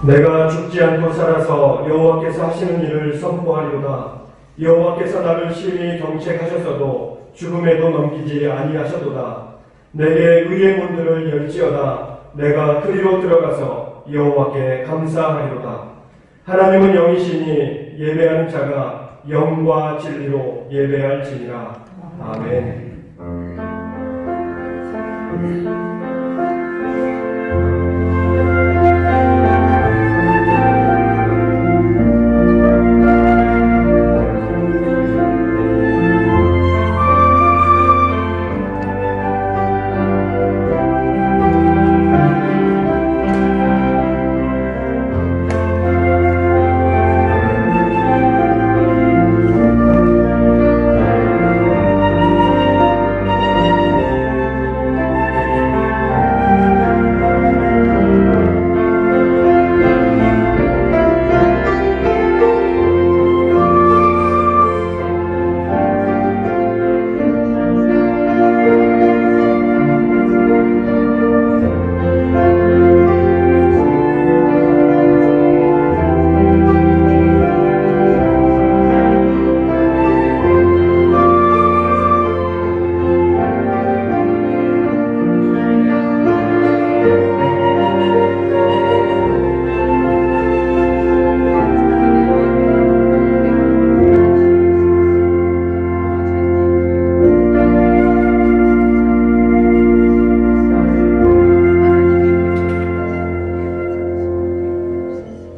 내가 죽지 않고 살아서 여호와께서 하시는 일을 선포하리로다. 여호와께서 나를 심히 경책하셨어도 죽음에도 넘기지 아니하셔도다. 내게 의의 문들을 열지어다. 내가 그리로 들어가서 여호와께 감사하리로다. 하나님은 영이시니 예배하는 자가 영과 진리로 예배할지니라. 아멘.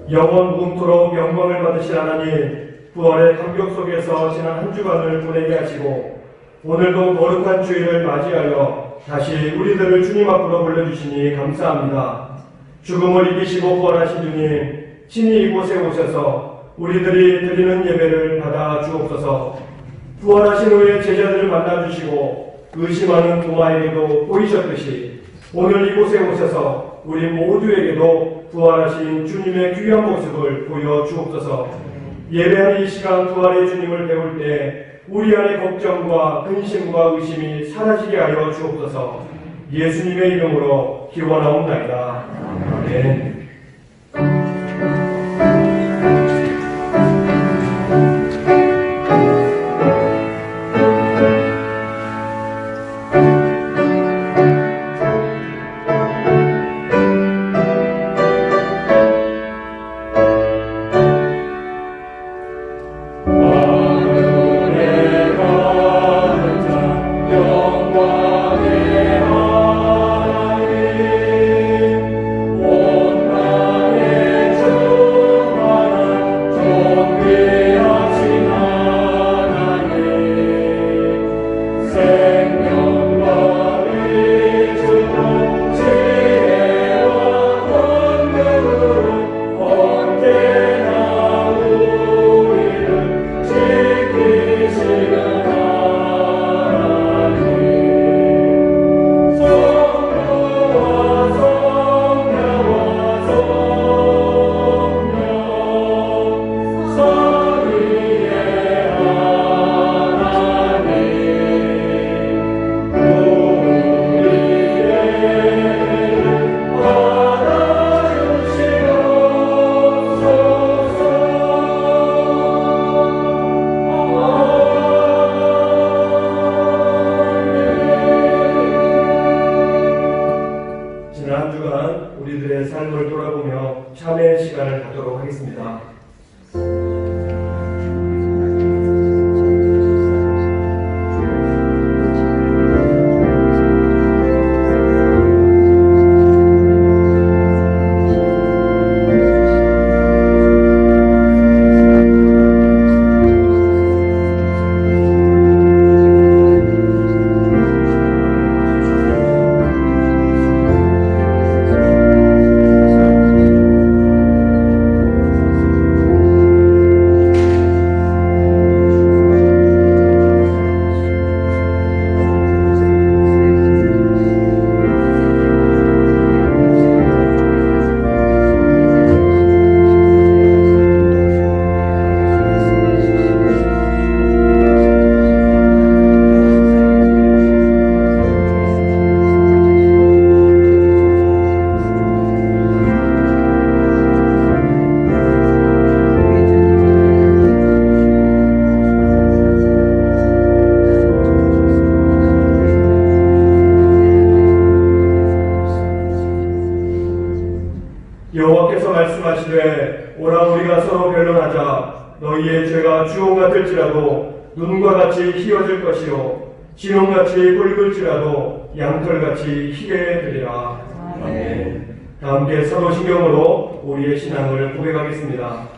영원 무궁토록 영광을 받으신 하나님, 부활의 감격 속에서 지난 한 주간을 보내게 하시고 오늘도 거룩한 주일을 맞이하여 다시 우리들을 주님 앞으로 불러주시니 감사합니다. 죽음을 이기시고 부활하신 주님, 친히 이곳에 오셔서 우리들이 드리는 예배를 받아 주옵소서. 부활하신 후에 제자들을 만나주시고 의심하는 도마에게도 보이셨듯이 오늘 이곳에 오셔서 우리 모두에게도 부활하신 주님의 귀한 모습을 보여주옵소서. 예배하는 이 시간 부활의 주님을 배울 때 우리 안의 걱정과 근심과 의심이 사라지게 하여 주옵소서. 예수님의 이름으로 기원하옵나이다. 아멘. 우리들의 삶을 돌아보며 참회의 시간을 갖도록 하겠습니다. 될지라도 눈과 같이 희어질 것이요 진홍같이 붉을지라도 양털같이 희게 되리라. 아멘. 다 함께 사도신경으로 우리의 신앙을 고백하겠습니다.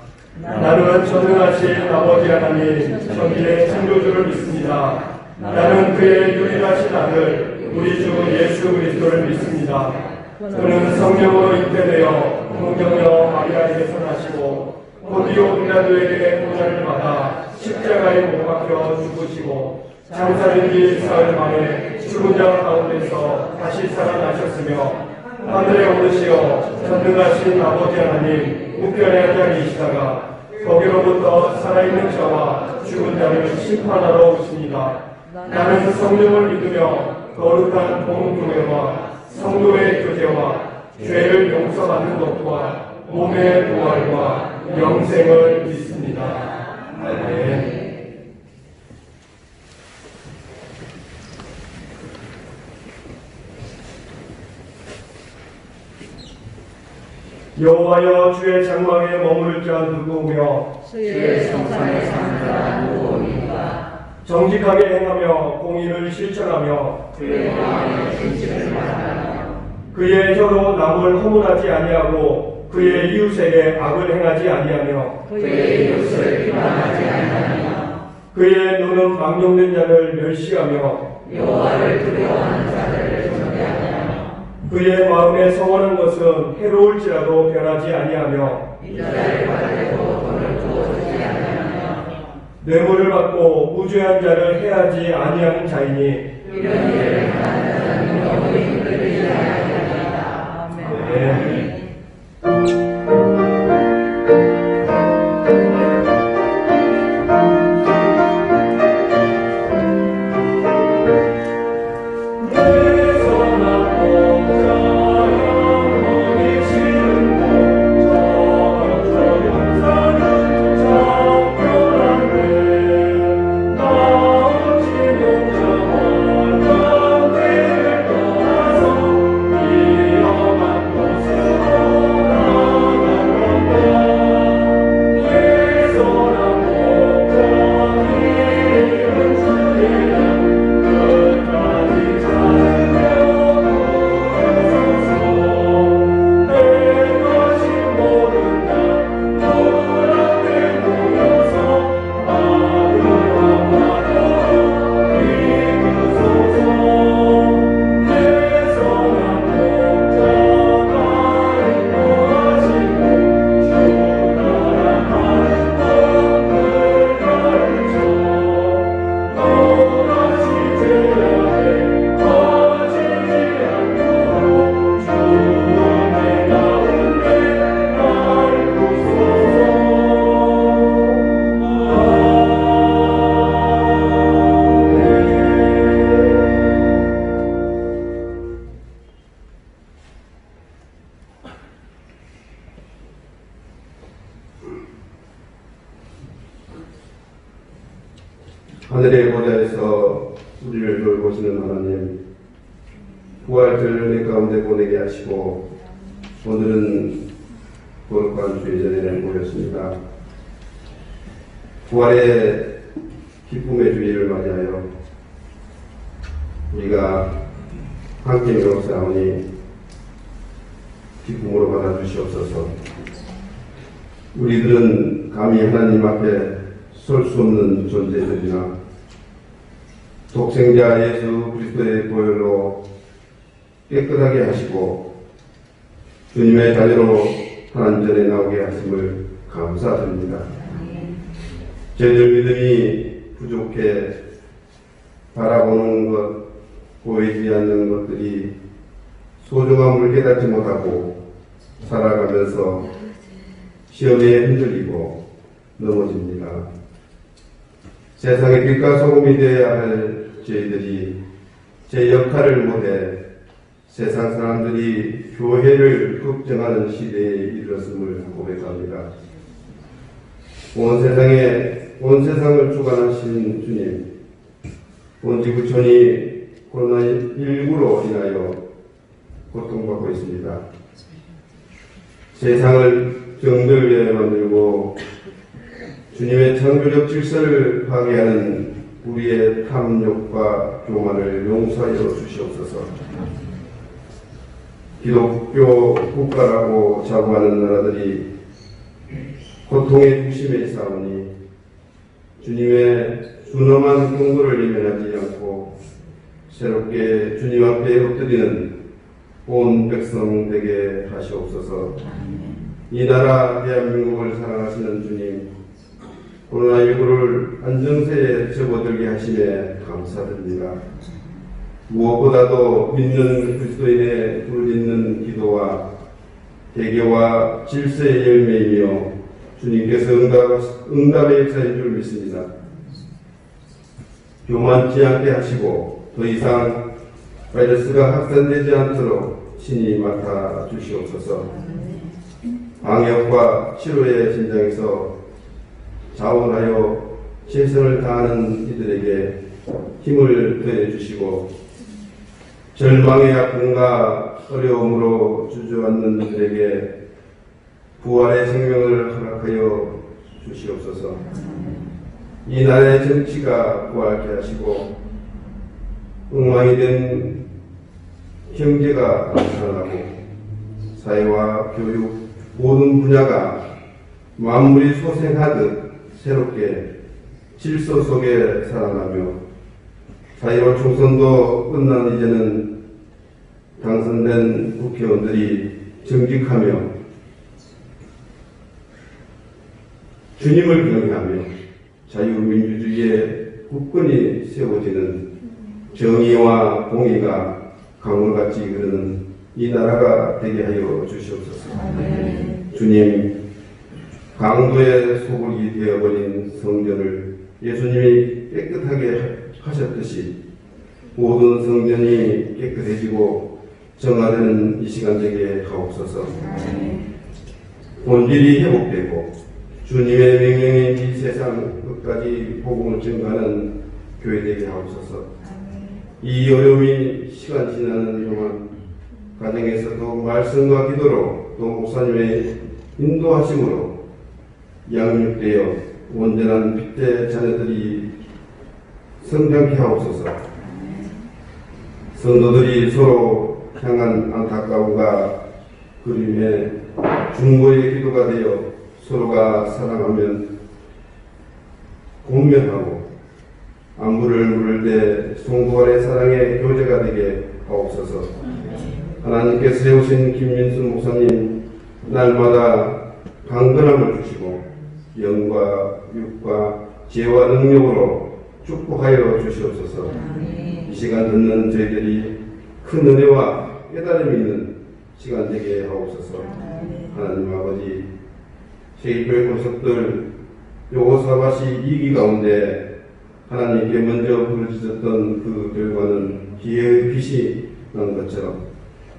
나는 전능하신 아버지 하나님 천지의 창조주를 믿습니다. 나는 그의 유일하신 아들 우리 주 예수 그리스도를 믿습니다. 그는 성령으로 잉태되어 동정녀 마리아에게서 나시고 본디오 빌라도에게 고난을 받아 십자가에 못 박혀 죽으시고 장사된 지 사흘 만에 죽은 자 가운데서 다시 살아나셨으며 하늘에 오르시어 전능하신 아버지 하나님 우편에 앉아계시다가 거기로부터 살아있는 자와 죽은 자를 심판하러 오십니다. 나는 성령을 믿으며 거룩한 공동회와 성도의 교제와 죄를 용서받는 것과 몸의 부활과 영생을 믿습니다. 아멘. 여호와여 주의 장막에 머무를 자 누구며 주의 성산에 사는 자 누구오니까. 정직하게 행하며 공의를 실천하며 그의 마음에 진실을 말하며 그의 혀로 남을 허물하지 아니하고 그의 이웃에게 악을 행하지 아니하며 그의 이웃을 비방하지 아니하며 그의 눈은 망령된 자를 멸시하며 여호와를 두려워하는 자들을 존대하며 그의 마음에 성원한 것은 해로울지라도 변하지 아니하며 인자를 받으려고 돈을 부어주지 아니하며 뇌물을 받고 무죄한 자를 해하지 아니하는 자이니 이런 일을 행하는 자는 영원히 힘들지 아니하리이다. 아멘. 하늘의 보좌에서 우리를 돌보시는 하나님, 부활절 내 가운데 보내게 하시고 오늘은 거룩한 주의 전에 모였습니다. 부활의 기쁨의 주일을 맞이하여 우리가 함께 이루었사오니 기쁨으로 받아주시옵소서. 우리들은 감히 하나님 앞에 설 수 없는 존재들이나 독생자 예수 그리스도의 보혈로 깨끗하게 하시고 주님의 자녀로 하나님 전에 나오게 하심을 감사드립니다. 저희들 믿음이 부족해 바라보는 것, 보이지 않는 것들이 소중함을 깨닫지 못하고 살아가면서 시험에 흔들리고 넘어집니다. 세상의 빛과 소금이 되어야 할 저희들이 제 역할을 못해 세상 사람들이 교회를 걱정하는 시대에 이르렀음을 고백합니다. 온 세상을 주관하신 주님, 온 지구촌이 코로나19로 인하여 고통받고 있습니다. 세상을 정들게 만들고 주님의 창조적 질서를 파괴하는 우리의 탐욕과 교만을 용서하여 주시옵소서. 기독교 국가라고 자부하는 나라들이 고통의 중심에 있사오니 주님의 준엄한 경고를 외면하지 않고 새롭게 주님 앞에 엎드리는 온 백성 되게 하시옵소서. 이 나라 대한민국을 사랑하시는 주님, 코로나19를 안정세에 접어들게 하심에 감사드립니다. 무엇보다도 믿는 그리스도인의 부르짖는 기도와 대교와 질서의 열매이며 주님께서 응답의 역사인 줄 믿습니다. 교만치 않게 하시고 더 이상 바이러스가 확산되지 않도록 친히 맡아 주시옵소서. 방역과 치료의 진장에서 자원하여 최선을 다하는 이들에게 힘을 더해 주시고 절망의 아픔과 어려움으로 주저앉는 이들에게 부활의 생명을 허락하여 주시옵소서. 이 나라의 정치가 부활케 하시고 엉망이 된 경제가 살아나고 사회와 교육 모든 분야가 만물이 소생하듯 새롭게 질서 속에 살아나며 4.15 총선도 끝난 이제는 당선된 국회의원들이 정직하며 주님을 경외하며 자유민주주의의 국권이 세워지는 정의와 공의가 강물같이 흐르는 이 나라가 되게 하여 주시옵소서. 주님, 강도의 소굴이 되어버린 성전을 예수님이 깨끗하게 하셨듯이 모든 성전이 깨끗해지고 정화되는 이 시간 되게 하옵소서. 본질이 회복되고 주님의 명령인 이 세상 끝까지 복음을 증가하는 교회 되게 하옵소서. 이 어려움이 시간 지나는 동안 가정에서도 말씀과 기도로 또 목사님의 인도하심으로 양육되어 온전한 빗대 자녀들이 성장케 하옵소서. 성도들이 서로 향한 안타까움과 그림의 중보의 기도가 되어 서로가 사랑하면 공명하고 안부를 물을 때 성도간의 사랑의 교제가 되게 하옵소서. 하나님께서 세우신 김민수 목사님 날마다 강건함을 주시고 영과 육과 지혜와 능력으로 축복하여 주시옵소서. 이 시간 듣는 저희들이 큰 은혜와 깨달음이 있는 시간 되게 하옵소서. 하나님 아버지, 세계교회 권속들 요호사밧이 이기 가운데 하나님께 먼저 부르짖었던 그 결과는 기회의 빛이 난 것처럼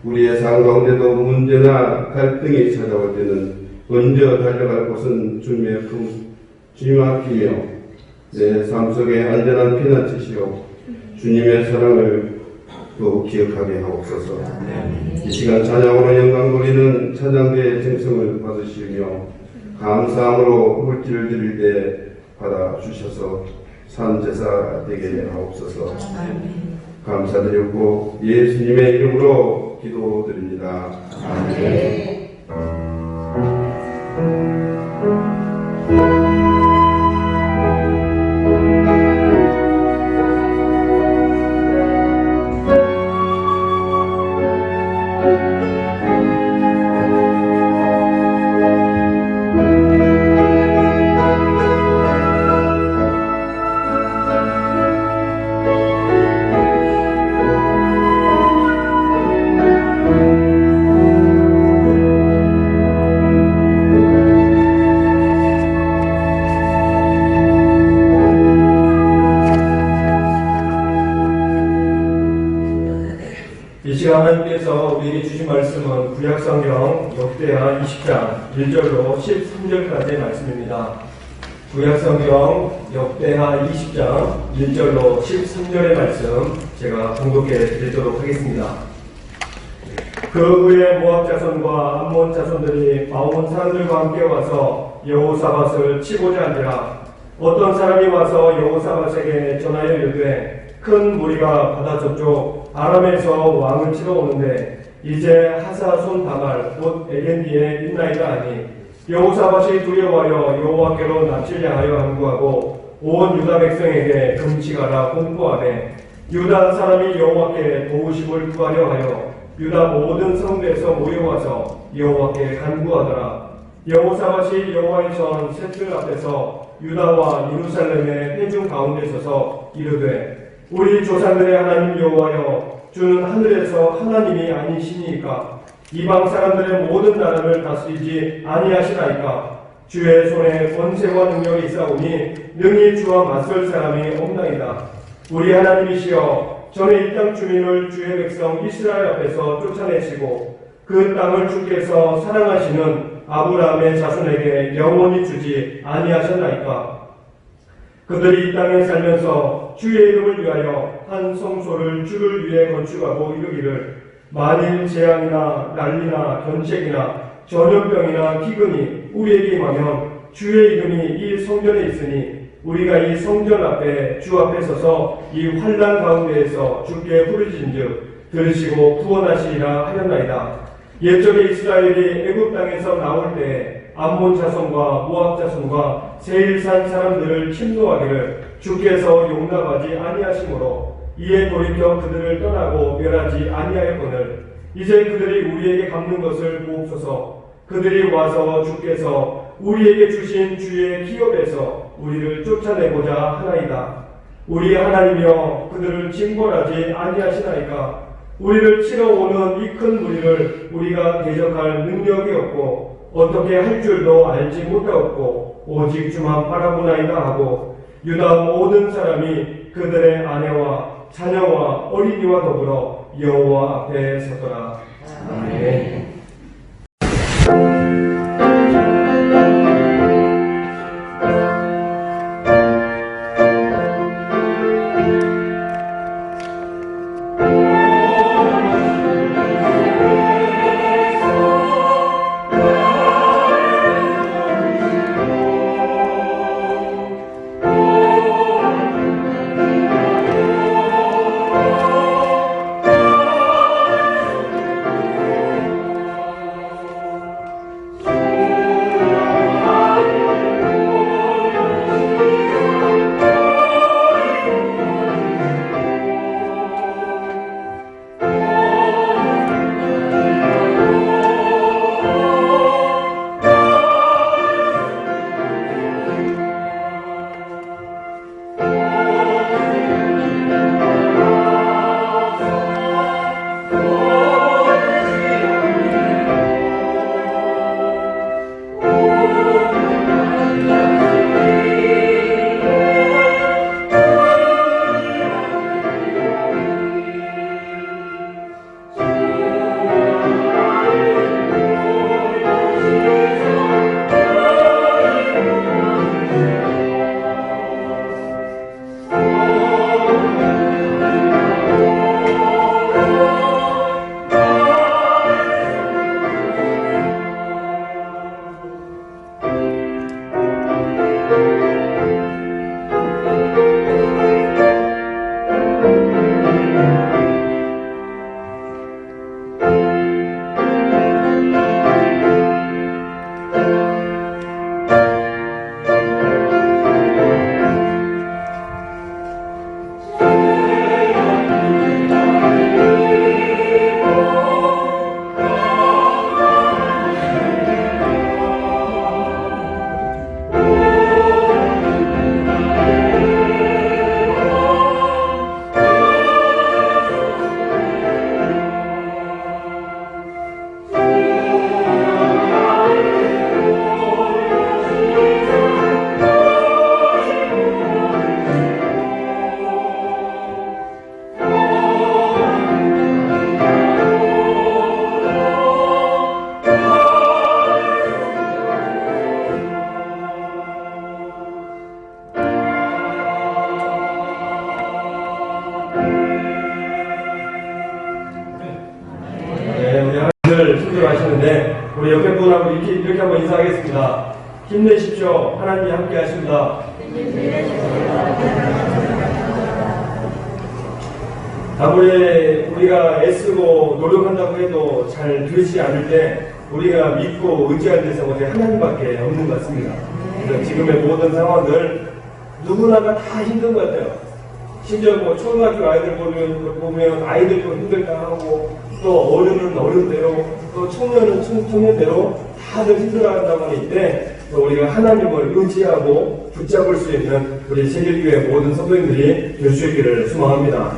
우리의 삶 가운데도 문제나 갈등이 찾아올 때는 먼저 달려갈 곳은 주님의 품, 주님 앞이며 내 삶 속에 안전한 피난처시오 주님의 사랑을 더욱 기억하게 하옵소서. 이 시간 찬양으로 영광 돌리는 찬양대의 정성을 받으시며 감사함으로 물질을 드릴 때 받아주셔서 산제사 되게 하옵소서. 감사드렸고 예수님의 이름으로 기도드립니다. 아멘. 이 시간 하나님께서 우리에게 주신 말씀은 구약성경 역대하 20장 1절로 13절까지의 말씀입니다. 구약성경 역대하 20장 1절로 13절의 말씀 제가 봉독해 드리도록 하겠습니다. 그 후에 모압 자손과 암몬 자손들이 마온 사람들과 함께 와서 여호사밧을 치고자 한지라. 어떤 사람이 와서 여호사밧에게 전하여 이르되 큰 무리가 바다 저쪽 아람에서 왕을 치러 오는데 이제 하사손 다말 곧 에겐디에 있나이다 하니 여호사밧이 두려워하여 여호와께로 납치려 하여 항구하고 온 유다 백성에게 금치가라 공포하되 유다 사람이 여호와께 도우심을 구하려 하여 유다 모든 성읍에서 모여와서 여호와께 간구하더라. 여호사밧이 여호와의 전 셋들 앞에서 유다와 예루살렘의 회중 가운데 서서 이르되 우리 조상들의 하나님 여호와여 주는 하늘에서 하나님이 아니시니까 이방 사람들의 모든 나라를 다스리지 아니하시나이까 주의 손에 권세와 능력이 있사오니 능히 주와 맞설 사람이 없나이다. 우리 하나님이시여 전에 이 땅 주민을 주의 백성 이스라엘 앞에서 쫓아내시고 그 땅을 주께서 사랑하시는 아브라함의 자손에게 영원히 주지 아니하셨나이까. 그들이 이 땅에 살면서 주의 이름을 위하여 한 성소를 주를 위해 건축하고 이르기를 만일 재앙이나 난리나 견책이나 전염병이나 기근이 우리에게 임하면 주의 이름이 이 성전에 있으니 우리가 이 성전 앞에 주 앞에 서서 이 환난 가운데에서 주께 부르짖은즉 들으시고 구원하시리라 하였나이다. 옛적에 이스라엘이 애굽 땅에서 나올 때 암몬 자손과 모압 자손과 세일산 사람들을 침노하기를 주께서 용납하지 아니하시므로 이에 돌이켜 그들을 떠나고 멸하지 아니하였거늘 이제 그들이 우리에게 갚는 것을 보옵소서. 그들이 와서 주께서 우리에게 주신 주의 기업에서 우리를 쫓아내고자 하나이다. 우리 하나님이여 그들을 징벌하지 아니하시나이까. 우리를 치러 오는 이 큰 무리를 우리가 대적할 능력이 없고 어떻게 할 줄도 알지 못하였고 오직 주만 바라보나이다 하고 유다 모든 사람이 그들의 아내와 자녀와 어린이와 더불어 여호와 앞에 서더라. 아멘. 순서하시는데 우리 옆에 분하고 이렇게 한번 인사하겠습니다. 힘내십시오. 하나님이 함께 하십니다. 아무리 우리가 애쓰고 노력한다고 해도 잘 되지 않을 때 우리가 믿고 의지할 대상은 하나님밖에 없는 것 같습니다. 그래서 지금의 모든 상황들 누구나가 다 힘든 것 같아요. 심지어 뭐 초등학교 아이들 보면 아이들도 힘들다 하고 또 어른은 어른대로 또 청년은 청년대로 다들 힘들어한다고 하는 이때 우리가 하나님을 의지하고 붙잡을 수 있는 우리 세계교회 모든 성도님들이 될 수 있기를 소망합니다.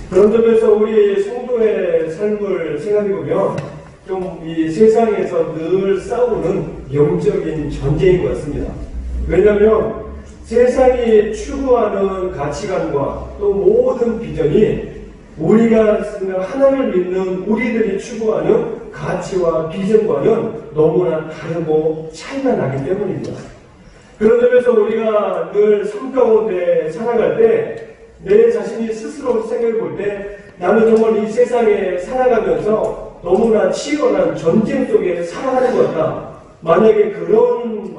그런 점에서 우리 성도의 삶을 생각해보면 좀 이 세상에서 늘 싸우는 영적인 전쟁인 것 같습니다. 왜냐하면 세상이 추구하는 가치관과 또 모든 비전이 우리가 하나님을 믿는 우리들이 추구하는 가치와 비전과는 너무나 다르고 차이가 나기 때문입니다. 그런 점에서 우리가 늘 삶 가운데 살아갈 때 내 자신이 스스로 생각해 볼 때 나는 정말 이 세상에 살아가면서 너무나 치열한 전쟁 속에 살아가는 것 같다. 만약에 그런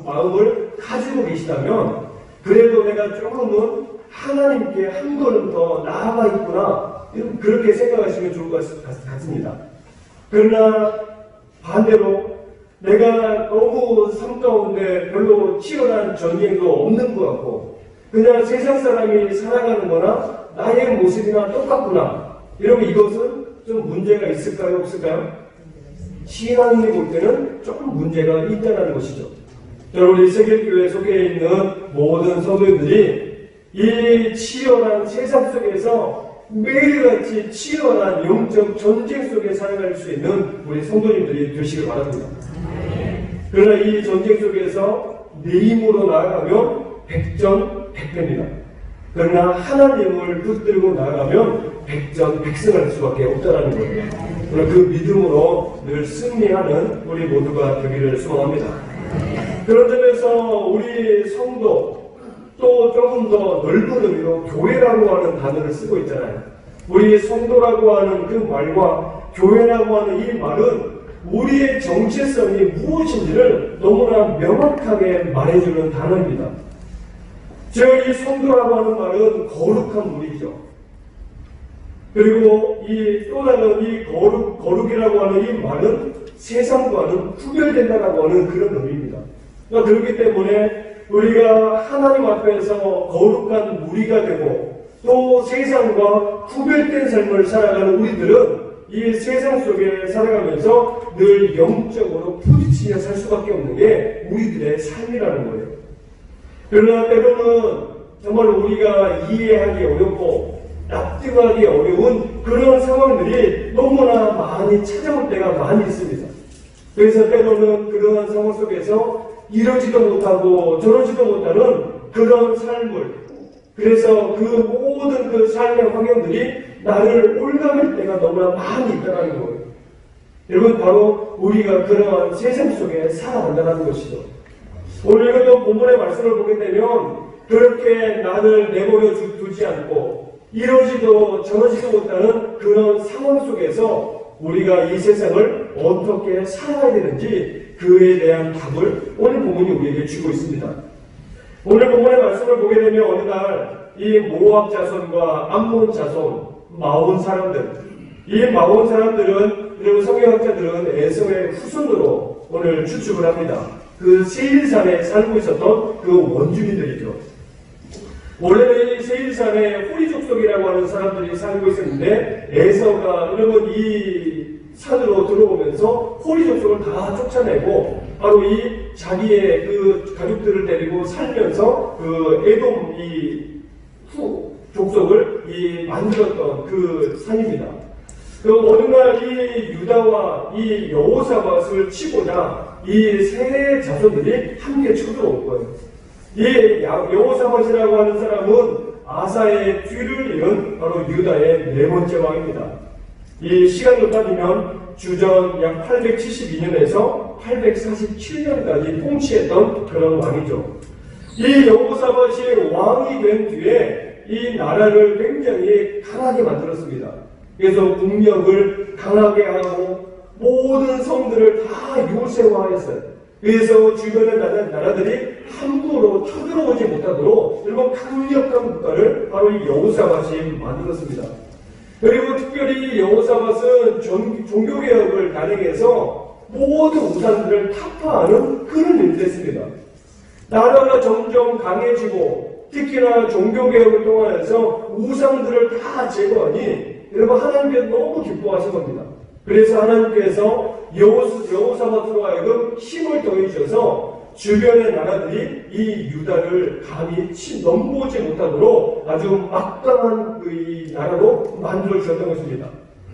마음을 가지고 계시다면 그래도 내가 조금은 하나님께 한 걸음 더 나아가 있구나. 그렇게 생각하시면 좋을 것 같습니다. 그러나 반대로 내가 너무 삶 가운데 별로 치열한 전쟁도 없는 것 같고 그냥 세상 사람이 살아가는 거나 나의 모습이나 똑같구나. 이러면 이것은 좀 문제가 있을까요? 없을까요? 신앙인이 볼 때는 조금 문제가 있다는 것이죠. 여러분, 이 세계교회 속에 있는 모든 성도님들이 이 치열한 세상 속에서 매일같이 치열한 영적 전쟁 속에 살아갈 수 있는 우리 성도님들이 되시길 바랍니다. 그러나 이 전쟁 속에서 내 힘으로 나아가면 백전백패입니다. 그러나 하나님을 붙들고 나아가면 백전백승할 수밖에 없다는 거예요. 그러나 그 믿음으로 늘 승리하는 우리 모두가 되기를 소망합니다. 그런 점에서 우리 성도 또 조금 더 넓은 의미로 교회라고 하는 단어를 쓰고 있잖아요. 우리 성도라고 하는 그 말과 교회라고 하는 이 말은 우리의 정체성이 무엇인지를 너무나 명확하게 말해주는 단어입니다. 즉, 이 성도라고 하는 말은 거룩한 무리죠. 그리고 또 다른 이 거룩이라고 하는 이 말은 세상과는 구별된다라고 하는 그런 의미입니다. 그러니까 그렇기 때문에 우리가 하나님 앞에서 거룩한 무리가 되고 또 세상과 구별된 삶을 살아가는 우리들은 이 세상 속에 살아가면서 늘 영적으로 부딪히며 살 수밖에 없는 게 우리들의 삶이라는 거예요. 그러나 때로는 정말 우리가 이해하기 어렵고 납득하기 어려운 그런 상황들이 너무나 많이 찾아올 때가 많이 있습니다. 그래서 때로는 그러한 상황 속에서 이러지도 못하고 저러지도 못하는 그런 삶을, 그래서 그 모든 그 삶의 환경들이 나를 올가맬 때가 너무나 많이 있다는 거예요. 여러분, 바로 우리가 그러한 세상 속에 살아간다는 것이죠. 오늘 이것도 본문의 말씀을 보게 되면 그렇게 나를 내버려 두지 않고 이러지도 저러지도 못하는 그런 상황 속에서 우리가 이 세상을 어떻게 살아야 되는지 그에 대한 답을 오늘 본문이 우리에게 주고 있습니다. 오늘 본문의 말씀을 보게 되면 어느 날 이 모압 자손과 암몬 자손 마온 사람들, 이 마온 사람들은 그리고 성경학자들은 에서의 후손으로 오늘 추측을 합니다. 그 세일산에 살고 있었던 그 원주민들이죠. 원래는 이 세일산에 호리 족속이라고 하는 사람들이 살고 있었는데 에서가 여러분 이 산으로 들어오면서 호리 족속을 다 쫓아내고 바로 이 자기의 그 가족들을 데리고 살면서 그 에돔 이 족속을 만들었던 그 산입니다. 그 어느 날 이 유다와 이 여호사밧을 치고자 이 세 자손들이 함께 쳐들어올 거예요. 이 여호사밧이라고 하는 사람은 아사의 뒤를 이은 바로 유다의 네 번째 왕입니다. 이 시간으로 따지면 주전 약 872년에서 847년까지 통치했던 그런 왕이죠. 이 여호사밧이 왕이 된 뒤에 이 나라를 굉장히 강하게 만들었습니다. 그래서 국력을 강하게 하고 모든 성들을 다 요새화했어요. 그래서 주변의 나라들이 함부로 쳐들어오지 못하도록 일본 강력한 국가를 바로 이 여호사밧이 만들었습니다. 그리고 특별히 여호사밧은 종교개혁을 단행해서 모든 우상들을 타파하는 그런 일을 했습니다. 나라가 점점 강해지고 특히나 종교개혁을 통하여서 우상들을 다 제거하니 여러분 하나님께서 너무 기뻐하신 겁니다. 그래서 하나님께서 여호사밧으로 하여금 힘을 더해주셔서 주변의 나라들이 이 유다를 감히 넘보지 못하도록 아주 막강한 이 나라로 만들어주셨던 것입니다.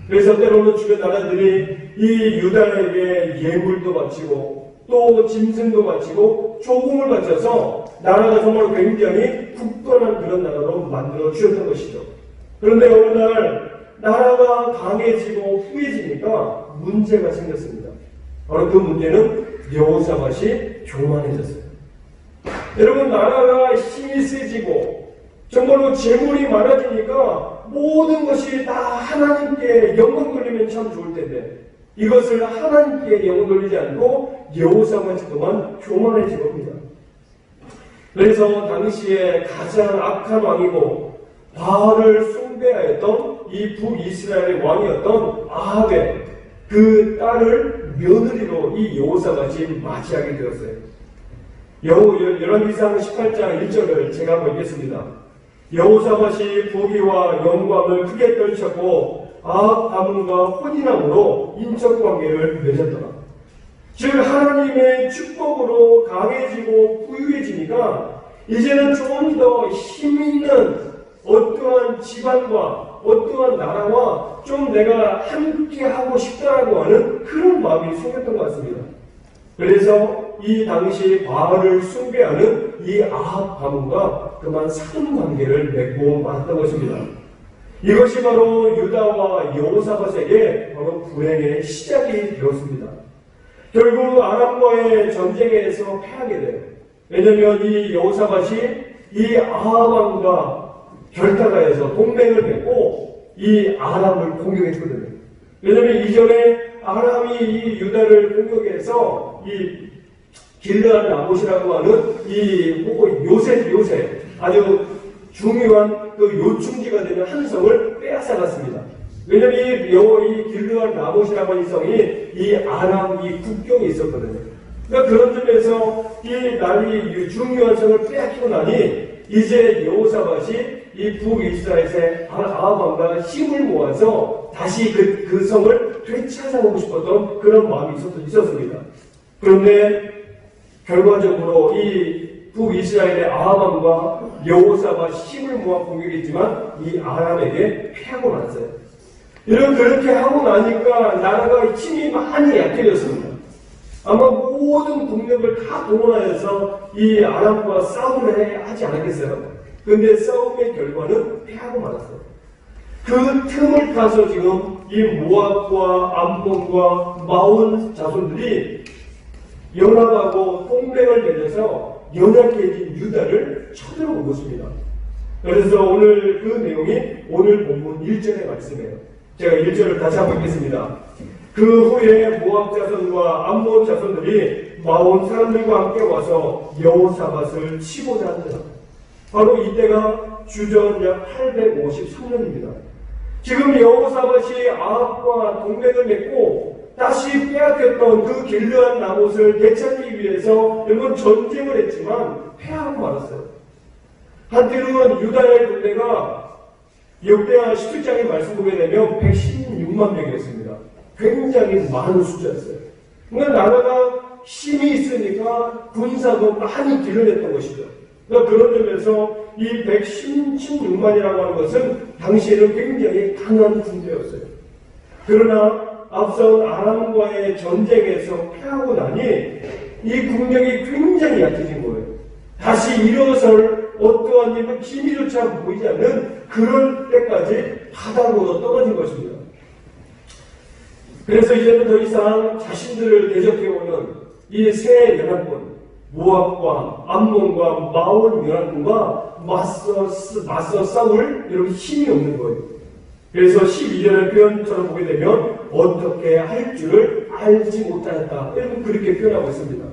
그래서 때로는 주변 나라들이 이 유다에게 예물도 바치고 또 짐승도 바치고 조공을 바쳐서 나라가 정말 굉장히 굳건한 그런 나라로 만들어 주셨던 것이죠. 그런데 어느 날 나라가 강해지고 후해지니까 문제가 생겼습니다. 바로 그 문제는 여호사밧이 교만해졌어요. 여러분 나라가 힘이 세지고 정말로 재물이 많아지니까 모든 것이 다 하나님께 영광 돌리면 참 좋을 텐데 이것을 하나님께 영광 돌리지 않고 여호사밧이 그만 교만해진 겁니다. 그래서 당시에 가장 악한 왕이고 바알을 숭배하였던 이 북이스라엘의 왕이었던 아합의 그 딸을 며느리로 이 여호사밧이 맞이하게 되었어요. 열왕기상 18장 1절을 제가 한번 읽겠습니다. 여호사밧이 부귀와 영광을 크게 떨쳤고 아합 가문과 혼인함으로 인척관계를 맺었더라. 즉 하나님의 축복으로 강해지고 부유해지니까 이제는 좀 더 힘있는 어떠한 집안과 어떠한 나라와 좀 내가 함께 하고 싶다라고 하는 그런 마음이 생겼던 것 같습니다. 그래서 이 당시 바알을 숭배하는 이 아합 가문과 그만 사돈 관계를 맺고 말았던 것입니다. 이것이 바로 유다와 여호사밧에게 바로 불행의 시작이 되었습니다. 결국 아람과의 전쟁에서 패하게 돼요. 왜냐하면 이 여호사밧이 이 아합 왕과 결탁하여서 동맹을 맺고 이 아람을 공격했거든요. 왜냐하면 이전에 아람이 이 유다를 공격해서 이 길르앗 라못이라고 하는 이 요새 아주 중요한 그 요충지가 되는 한 성을 빼앗아갔습니다. 왜냐하면 이 길르앗 라못이라고 하는 성이 이 아람 이 국경에 있었거든요. 그러니까 그런 점에서 이 중요한 성을 빼앗기고 나니 이제 여호사밧이 이 북이스라엘의 아합 왕과 힘을 모아서 다시 그 성을 되찾아오고 싶었던 그런 마음이 있었습니다. 그런데 결과적으로 이 북이스라엘의 아합 왕과 여호사밧이 힘을 모아 공격했지만 이 아람에게 패하고 말았어요. 그렇게 하고 나니까 나라가 힘이 많이 약해졌습니다. 아마 모든 국력을 다 동원하여서 이 아람과 싸움을 하지 않았겠어요. 그런데 싸움의 결과는 패하고 말았어요. 그 틈을 타서 지금 이 모압과 암몬과 마온 자손들이 연합하고 동맹을 맺어서 연약해진 유다를 쳐들어온 것입니다. 그래서 오늘 그 내용이 오늘 본문 1절의 말씀이에요. 제가 1절을 다시 한번 읽겠습니다. 그 후에 모압 자손과 암몬 자손들이 마온 사람들과 함께 와서 여호사밧을 치고자 한다. 바로 이때가 주전 약 853년입니다. 지금 여호사밧이 아합과 동맹을 맺고 다시 빼앗겼던 그 길르앗 라못을 되찾기 위해서 여러분 전쟁을 했지만 패하고 말았어요. 한때는 유다의 군대가 역대하 17장의 말씀 보게 되면 116만 명이었습니다. 굉장히 많은 숫자였어요. 그러니까 나라가 힘이 있으니까 군사도 많이 길러냈던 것이죠. 그러니까 그런 점에서 이 116만이라고 하는 것은 당시에는 굉장히 강한 군대였어요. 그러나 앞선 아람과의 전쟁에서 패하고 나니 이 국력이 굉장히 약해진 거예요. 다시 일어설 어떠한 기미조차 보이지 않는 그럴 때까지 바닥으로 떨어진 것입니다. 그래서 이제는 더 이상 자신들을 대적해오는 이 세 연합군 모압과 암몬과 마온 연합군과 맞서 싸울 이런 힘이 없는 거예요. 그래서 12절의 표현처럼 보게 되면 어떻게 할 줄을 알지 못하였다. 여러분 그렇게 표현하고 있습니다.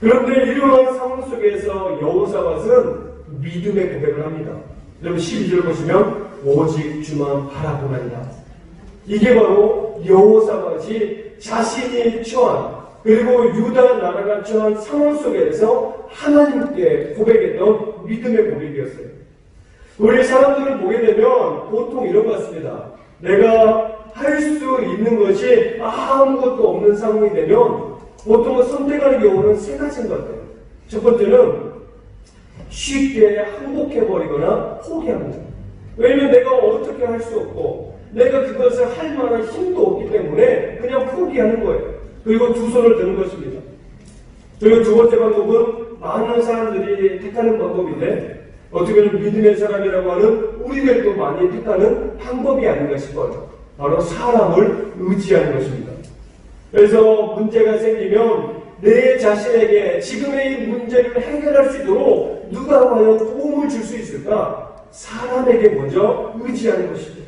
그런데 이러한 상황 속에서 여호사밧은 믿음의 고백을 합니다. 여러분 12절 보시면 오직 주만 바라보나이다. 이게 바로 여호사밧이 자신이 처한 그리고 유다 나라가 처한 상황 속에서 하나님께 고백했던 믿음의 고백이었어요. 우리 사람들을 보게 되면 보통 이런 것 같습니다. 내가 할 수 있는 것이 아무것도 없는 상황이 되면 보통 선택하는 경우는 세 가지인 것 같아요. 첫 번째는 쉽게 항복해버리거나 포기합니다. 왜냐면 내가 어떻게 할 수 없고 내가 그것을 할 만한 힘도 없기 때문에 그냥 포기하는 거예요. 그리고 두 손을 드는 것입니다. 그리고 두 번째 방법은 많은 사람들이 택하는 방법인데 어떻게 보면 믿음의 사람이라고 하는 우리들도 많이 택하는 방법이 아닌가 싶어요. 바로 사람을 의지하는 것입니다. 그래서 문제가 생기면 내 자신에게 지금의 이 문제를 해결할 수 있도록 누가 과연 도움을 줄 수 있을까? 사람에게 먼저 의지하는 것입니다.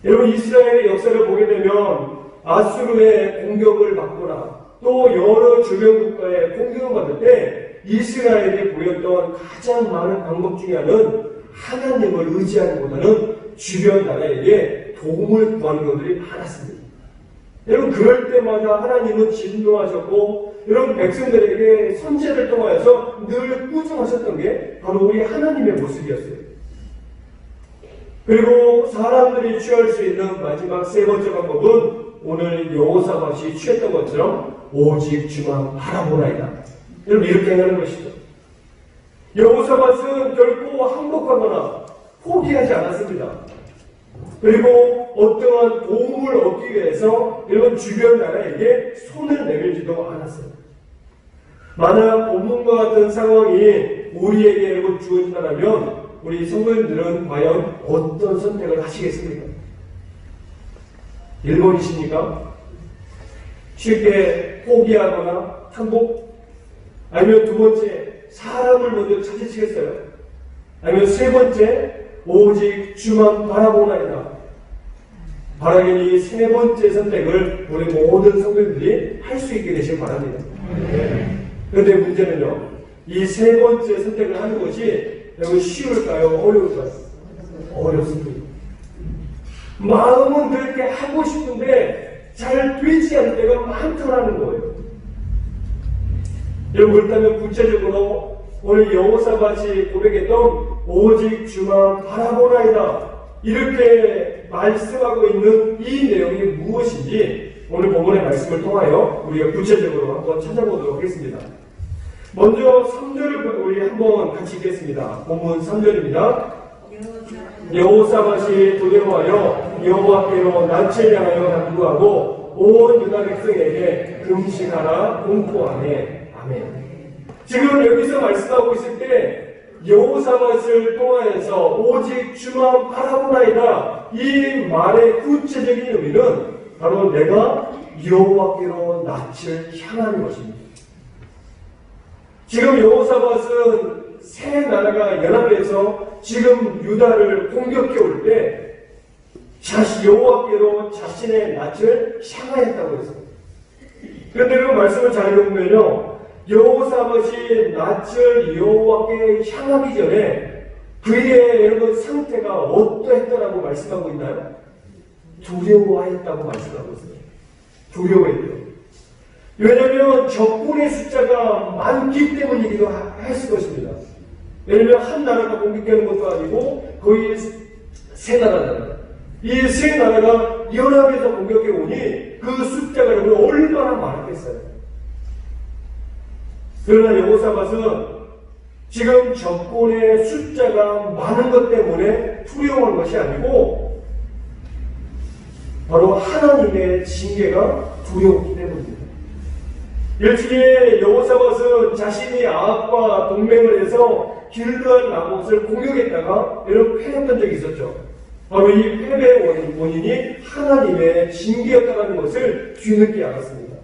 여러분 이스라엘의 역사를 보게 되면 아수르의 공격을 받거나 또 여러 주변 국가의 공격을 받을 때 이스라엘이 보였던 가장 많은 방법 중에 하나는 하나님을 의지하는 것보다는 주변 나라에게 도움을 구하는 것들이 많았습니다. 여러분 그럴 때마다 하나님은 진노하셨고 여러분 백성들에게 선제를 통하여서 늘 꾸중하셨던 게 바로 우리 하나님의 모습이었어요. 그리고 사람들이 취할 수 있는 마지막 세 번째 방법은 오늘 여호사밧이 취했던 것처럼 오직 주만 바라보나이다. 여러분 이렇게 하는 것이죠. 여호사밧은 결코 항복하거나 포기하지 않았습니다. 그리고 어떠한 도움을 얻기 위해서 여러분 주변 나라에게 손을 내밀지도 않았어요. 만약 본문과 같은 상황이 우리에게 여러분 주어진다면 우리 성도님들은 과연 어떤 선택을 하시겠습니까? 1번이십니까? 쉽게 포기하거나 항복? 아니면 두 번째 사람을 먼저 찾으시겠어요? 아니면 세 번째 오직 주만 바라보나이다. 바라기는 이 세 번째 선택을 우리 모든 성도님들이 할 수 있게 되시길 바랍니다. 그런데 문제는요, 이 세 번째 선택을 하는 것이 여러분 쉬울까요? 어려울까요? 어렵습니다. 마음은 그렇게 하고 싶은데 잘 되지 않을 때가 많더라는 거예요. 여러분 그렇다면 구체적으로 오늘 여호사밧이 고백했던 오직 주만 바라보나이다 이렇게 말씀하고 있는 이 내용이 무엇인지 오늘 본문의 말씀을 통하여 우리가 구체적으로 한번 찾아보도록 하겠습니다. 먼저 3절을 우리 한번 같이 읽겠습니다. 본문 3절입니다. 여호사밧이 두려워하여 여호와께로 낯을 향하여 간구하고 온 유다 백성에게 금식하라 공포하네. 아멘. 지금 여기서 말씀하고 있을 때 여호사밧을 통하여서 오직 주만 바라보나이다 이 말의 구체적인 의미는 바로 내가 여호와께로 낯을 향하는 것입니다. 지금 여호사밧은 세 나라가 연합해서 지금 유다를 공격해 올 때 여호와께로 자신의 낯을 향하였다고 했습니다. 그런데 그 말씀을 잘 읽으면요, 여호사밧이 낯을 여호와께 향하기 전에 그의 여러분 상태가 어떠했더라고 말씀하고 있나요? 두려워했다고 말씀하고 있어요. 두려워했대요. 왜냐하면 적군의 숫자가 많기 때문이기도 했을 것입니다. 왜냐하면 한 나라가 공격하는 것도 아니고 거의 세 나라잖아요. 이 세 나라가 연합해서 공격해 오니 그 숫자가 여러분 얼마나 많았겠어요. 그러나 여호사밧은 지금 적군의 숫자가 많은 것 때문에 두려워한 것이 아니고 바로 하나님의 징계가 두려웠기 때문입니다. 일찍이 여호사밧은 자신이 아합과 동맹을 해서 길르앗 나봇을 공격했다가 여러분 패했던 적이 있었죠. 바로 이 패배의 원인이 하나님의 징계였다는 것을 뒤늦게 알았습니다.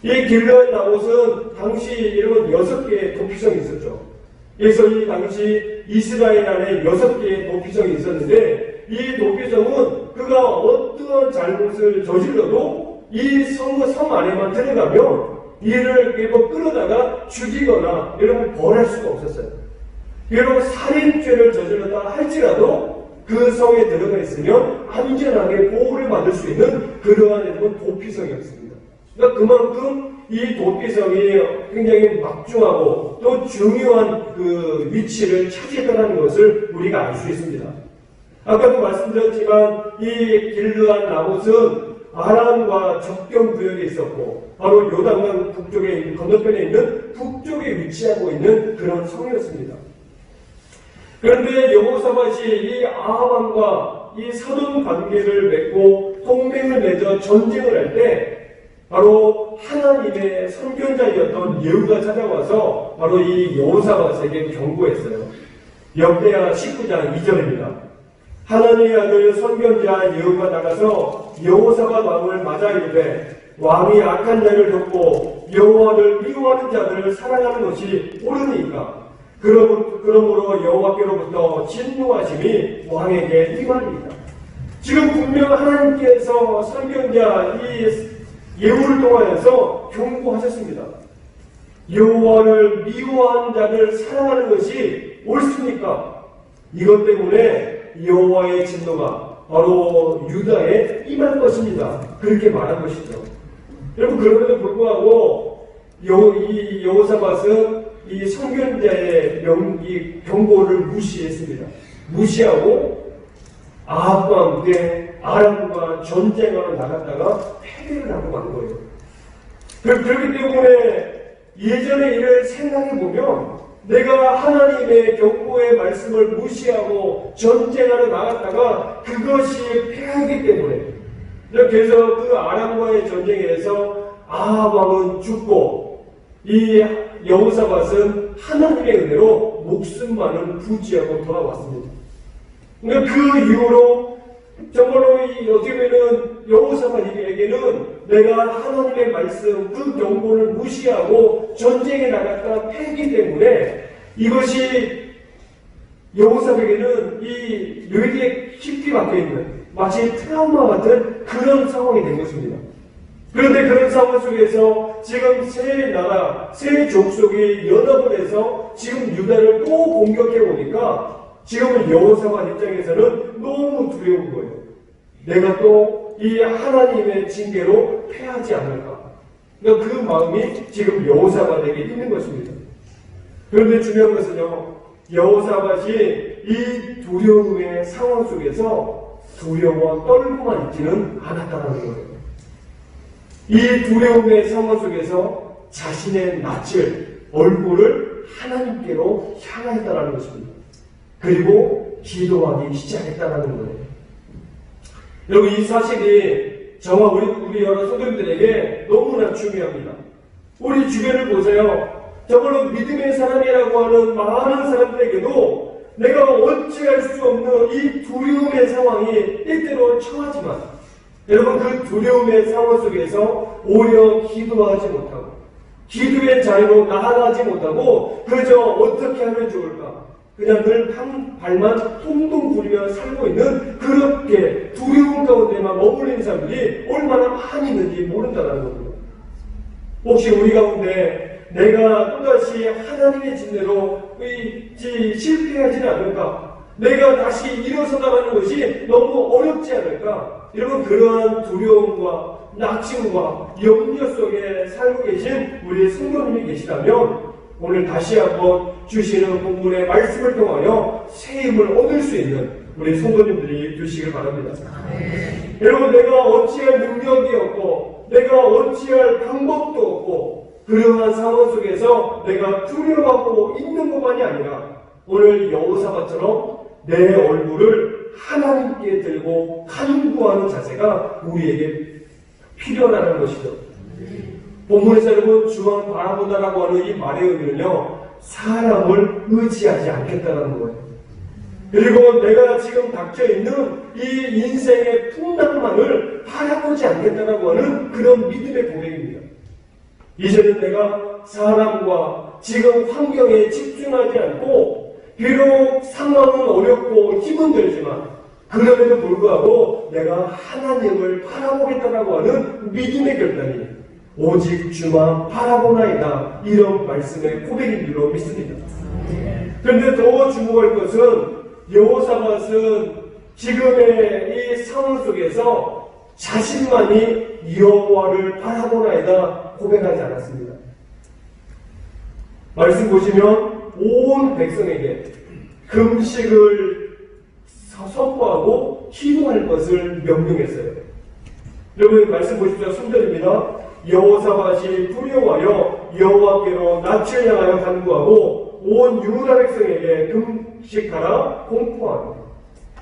이 길르앗 나봇은 당시 여러분 6개의 도피성이 있었죠. 그래서 이 당시 이스라엘 안에 6개의 도피성이 있었는데 이 도피성은 그가 어떠한 잘못을 저질러도 이 성 안에만 들어가면 이를 뭐 끌어다가 죽이거나 이런 벌할 수가 없었어요. 비록 살인죄를 저질렀다 할지라도 그 성에 들어가 있으면 안전하게 보호를 받을 수 있는 그러한 도피성이었습니다. 그러니까 그만큼 이 도피성이 굉장히 막중하고 또 중요한 그 위치를 차지했다는 것을 우리가 알 수 있습니다. 아까도 말씀드렸지만 이 길르한 나봇은 아람과 접경 구역에 있었고 바로 요단강 북쪽에 건너편에 있는 북쪽에 위치하고 있는 그런 성이었습니다. 그런데 여호사밧이 이 아합왕과 이 사돈 관계를 맺고 동맹을 맺어 전쟁을 할 때 바로 하나님의 선견자였던 예후가 찾아와서 바로 이 여호사밧에게 경고했어요. 역대하 19장 2절입니다. 하나님의 아들 선견자 예후가 나가서 여호사밧 왕을 맞아 이르되 왕이 악한 자를 돕고 여호와를 미워하는 자들을 사랑하는 것이 옳으니까 그러므로 여호와께로부터 진노하심이 왕에게 임하리이다. 지금 분명 하나님께서 선견자 이 예후를 통하여서 경고하셨습니다. 여호와를 미워하는 자를 사랑하는 것이 옳습니까? 이것 때문에 여호와의 진노가 바로 유다에 임할 것입니다. 그렇게 말한 것이죠. 여러분, 그럼에도 불구하고 이 여호사밧은 이 선견자의 이 경고를 무시했습니다. 무시하고 아합과 함께 아람과 전쟁하러 나갔다가 패배를 하고 간 거예요. 그렇기 때문에 예전의 일을 생각해보면 내가 하나님의 경고의 말씀을 무시하고 전쟁하러 나갔다가 그것이 패하기 때문에 그래서 그 아람과의 전쟁에서 아합 왕은 죽고 이 여호사밧은 하나님의 은혜로 목숨만은 부지하고 돌아왔습니다. 그러니까 그 이후로 정말로 어떻게 보면 여호사밧에게는 내가 하나님의 말씀 그 경고를 무시하고 전쟁에 나갔다 패기 때문에 이것이 여호사밧에게는 이 뇌리에 깊이 박혀있는 마치 트라우마 같은 그런 상황이 된 것입니다. 그런데 그런 상황 속에서 지금 세 나라, 세 족속이 연합을 해서 지금 유다를 또 공격해 오니까 지금은 여호사밧 입장에서는 너무 두려운 거예요. 내가 또 이 하나님의 징계로 패하지 않을까. 그러니까 그 마음이 지금 여호사밧에게 있는 것입니다. 그런데 중요한 것은요, 여호사밧이 이 두려움의 상황 속에서 두려워 떨고만 있지는 않았다는 거예요. 이 두려움의 상황 속에서 자신의 낯을, 얼굴을 하나님께로 향하였다는 것입니다. 그리고 기도하기 시작했다는 거예요. 여러분, 이 사실이 저와 우리 여러 성도님들에게 너무나 중요합니다. 우리 주변을 보세요. 정말로 믿음의 사람이라고 하는 많은 사람들에게도 내가 어찌할 수 없는 이 두려움의 상황이 때때로 처하지만 여러분, 그 두려움의 상황 속에서 오히려 기도하지 못하고 기도의 자리로 나아가지 못하고 그저 어떻게 하면 좋을까? 그냥 늘 한 발만 통통 부리며 살고 있는 그렇게 두려움 가운데만 머무르는 사람들이 얼마나 많이 있는지 모른다는 겁니다. 혹시 우리 가운데 내가 또다시 하나님의 진대로 실패하지는 않을까? 내가 다시 일어서 나가는 것이 너무 어렵지 않을까? 여러분, 그러한 두려움과 낙심과 염려 속에 살고 계신 우리 성도님이 계시다면 오늘 다시 한번 주시는 본문의 말씀을 통하여 새 힘을 얻을 수 있는 우리 성도님들이 되시길 바랍니다. 여러분, 내가 어찌할 능력이 없고 내가 어찌할 방법도 없고 그러한 상황 속에서 내가 두려워하고 있는 것만이 아니라 오늘 여호사밧처럼 내 얼굴을 하나님께 들고 간구하는 자세가 우리에게 필요하다는 것이죠. 본문에서 여러분 중앙 바라보다라고 하는 이 말의 의미는요, 사람을 의지하지 않겠다는 거예요. 그리고 내가 지금 닥쳐있는 이 인생의 풍랑만을 바라보지 않겠다라고 하는 그런 믿음의 고백입니다. 이제는 내가 사람과 지금 환경에 집중하지 않고 비록 상황은 어렵고 힘은 들지만 그럼에도 불구하고 내가 하나님을 바라보겠다라고 하는 믿음의 결단이 오직 주만 바라보나이다. 이런 말씀의 고백인 줄로 믿습니다. 그런데 더 주목할 것은 여호사밧은 지금의 이 상황 속에서 자신만이 여호와를 바라보나이다 고백하지 않았습니다. 말씀 보시면 온 백성에게 금식을 선포하고 기도할 것을 명령했어요. 여러분 말씀 보십시오. 3절입니다. 여호사밧이 두려워하여 여호와께로 낯을 향하여 간구하고 온 유다 백성에게 금식하라 공포하라.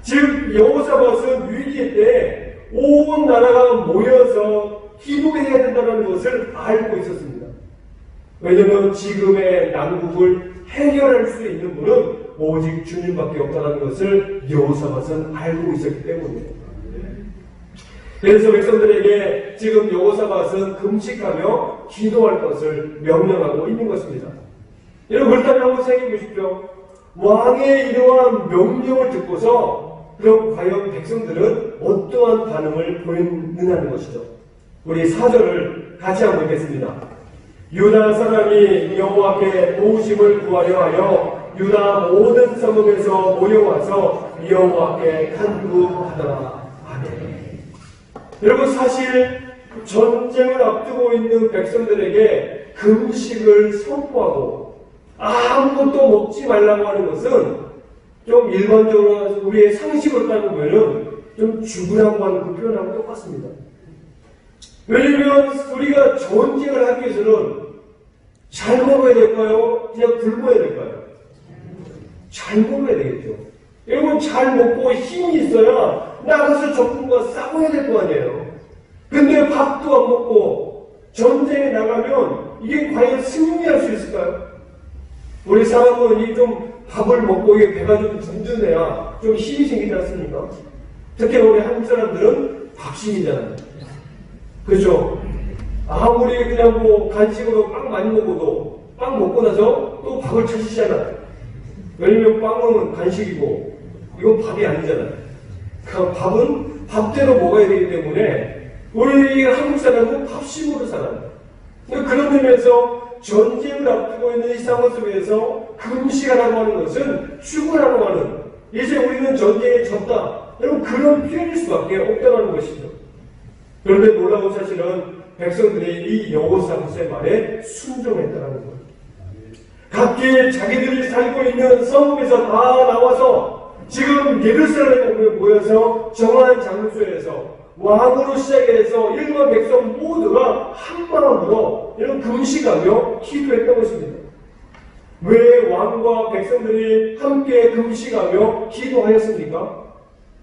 즉 여호사밧은 위기 때 온 나라가 모여서 기도해야 된다는 것을 알고 있었습니다. 왜냐하면 지금의 난국을 해결할 수 있는 분은 오직 주님밖에 없다는 것을 여호사밧은 알고 있었기 때문이에요. 그래서 백성들에게 지금 여호사밧은 금식하며 기도할 것을 명령하고 있는 것입니다. 여러분 그렇다면 한번 생각해 보십시오. 왕의 이러한 명령을 듣고서 그럼 과연 백성들은 어떠한 반응을 보이느냐는 것이죠. 우리 4절을 같이 한번 읽겠습니다. 유다 사람이 여호와께 도우심을 구하려 하여 유다 모든 성읍에서 모여와서 여호와께 간구하더라. 아멘. 여러분 사실 전쟁을 앞두고 있는 백성들에게 금식을 선포하고 아무것도 먹지 말라고 하는 것은 좀 일반적으로 우리의 상식으로 따지면은 좀 죽으라고 하는 그 표현하고 똑같습니다. 왜냐면 우리가 전쟁을 하기 위해서는 잘 먹어야 될까요? 그냥 굶어야 될까요? 잘 먹어야 되겠죠. 여러분 잘 먹고 힘이 있어야 나가서 적군과 싸워야 될 거 아니에요. 근데 밥도 안 먹고 전쟁에 나가면 이게 과연 승리할 수 있을까요? 우리 사람은 이 좀 밥을 먹고 이게 배가 좀 든든해야 좀 힘이 생기지 않습니까? 특히 우리 한국 사람들은 밥심이잖아요. 그렇죠? 아무리 그냥 뭐 간식으로 빵 많이 먹어도 빵 먹고 나서 또 밥을 찾으시잖아요. 왜냐면 빵은 간식이고 이건 밥이 아니잖아요. 그러니까 밥은 밥대로 먹어야 되기 때문에 우리 한국 사람은 밥심으로 살아요. 그런 의미에서 전쟁을 앞두고 있는 이 상황 속에서 금식하라고 하는 것은 죽으라고 하는 이제 우리는 전쟁에 졌다. 여러분 그런 표현일 수밖에 없다는 것이죠. 그런데 놀라운 사실은 백성들이 이 여호사밧의 말에 순종했다는 거예요. 각기 자기들이 살고 있는 성읍에서 다 나와서 지금 예루살렘에 모여서 정한 장소에서 왕으로 시작해서 일반 백성 모두가 한 마음으로 이런 금식하며 기도했던 것입니다. 왜 왕과 백성들이 함께 금식하며 기도하였습니까?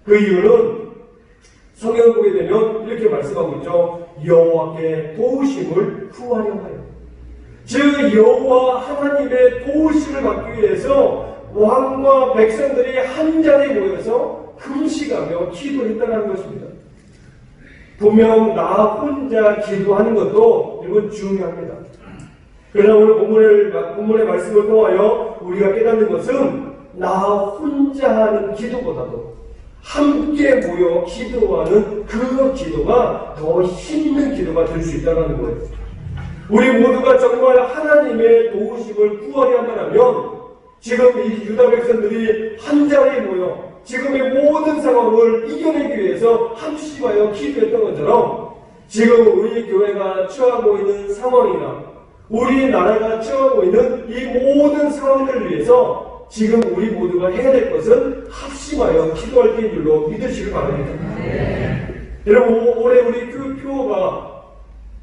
그 이유는 성경을 보게 되면 이렇게 말씀하고 있죠. 여호와께 도우심을 구하려 하여. 즉 여호와 하나님의 도우심을 받기 위해서 왕과 백성들이 한 자리에 모여서 금식하며 기도했다는 것입니다. 분명 나 혼자 기도하는 것도 이건 중요합니다. 그러나 오늘 본문의 말씀을 통하여 우리가 깨닫는 것은 나 혼자 하는 기도보다도 함께 모여 기도하는 그 기도가 더 힘있는 기도가 될 수 있다는 거예요. 우리 모두가 정말 하나님의 도우심을 구하려 한다면 지금 이 유다 백성들이 한 자리에 모여 지금의 모든 상황을 이겨내기 위해서 합심하여 기도했던 것처럼 지금 우리 교회가 처하고 있는 상황이나 우리나라가 처하고 있는 이 모든 상황들을 위해서 지금 우리 모두가 해야 될 것은 합심하여 기도할 때인 줄로 믿으시길 바랍니다. 여러분 올해 우리 표가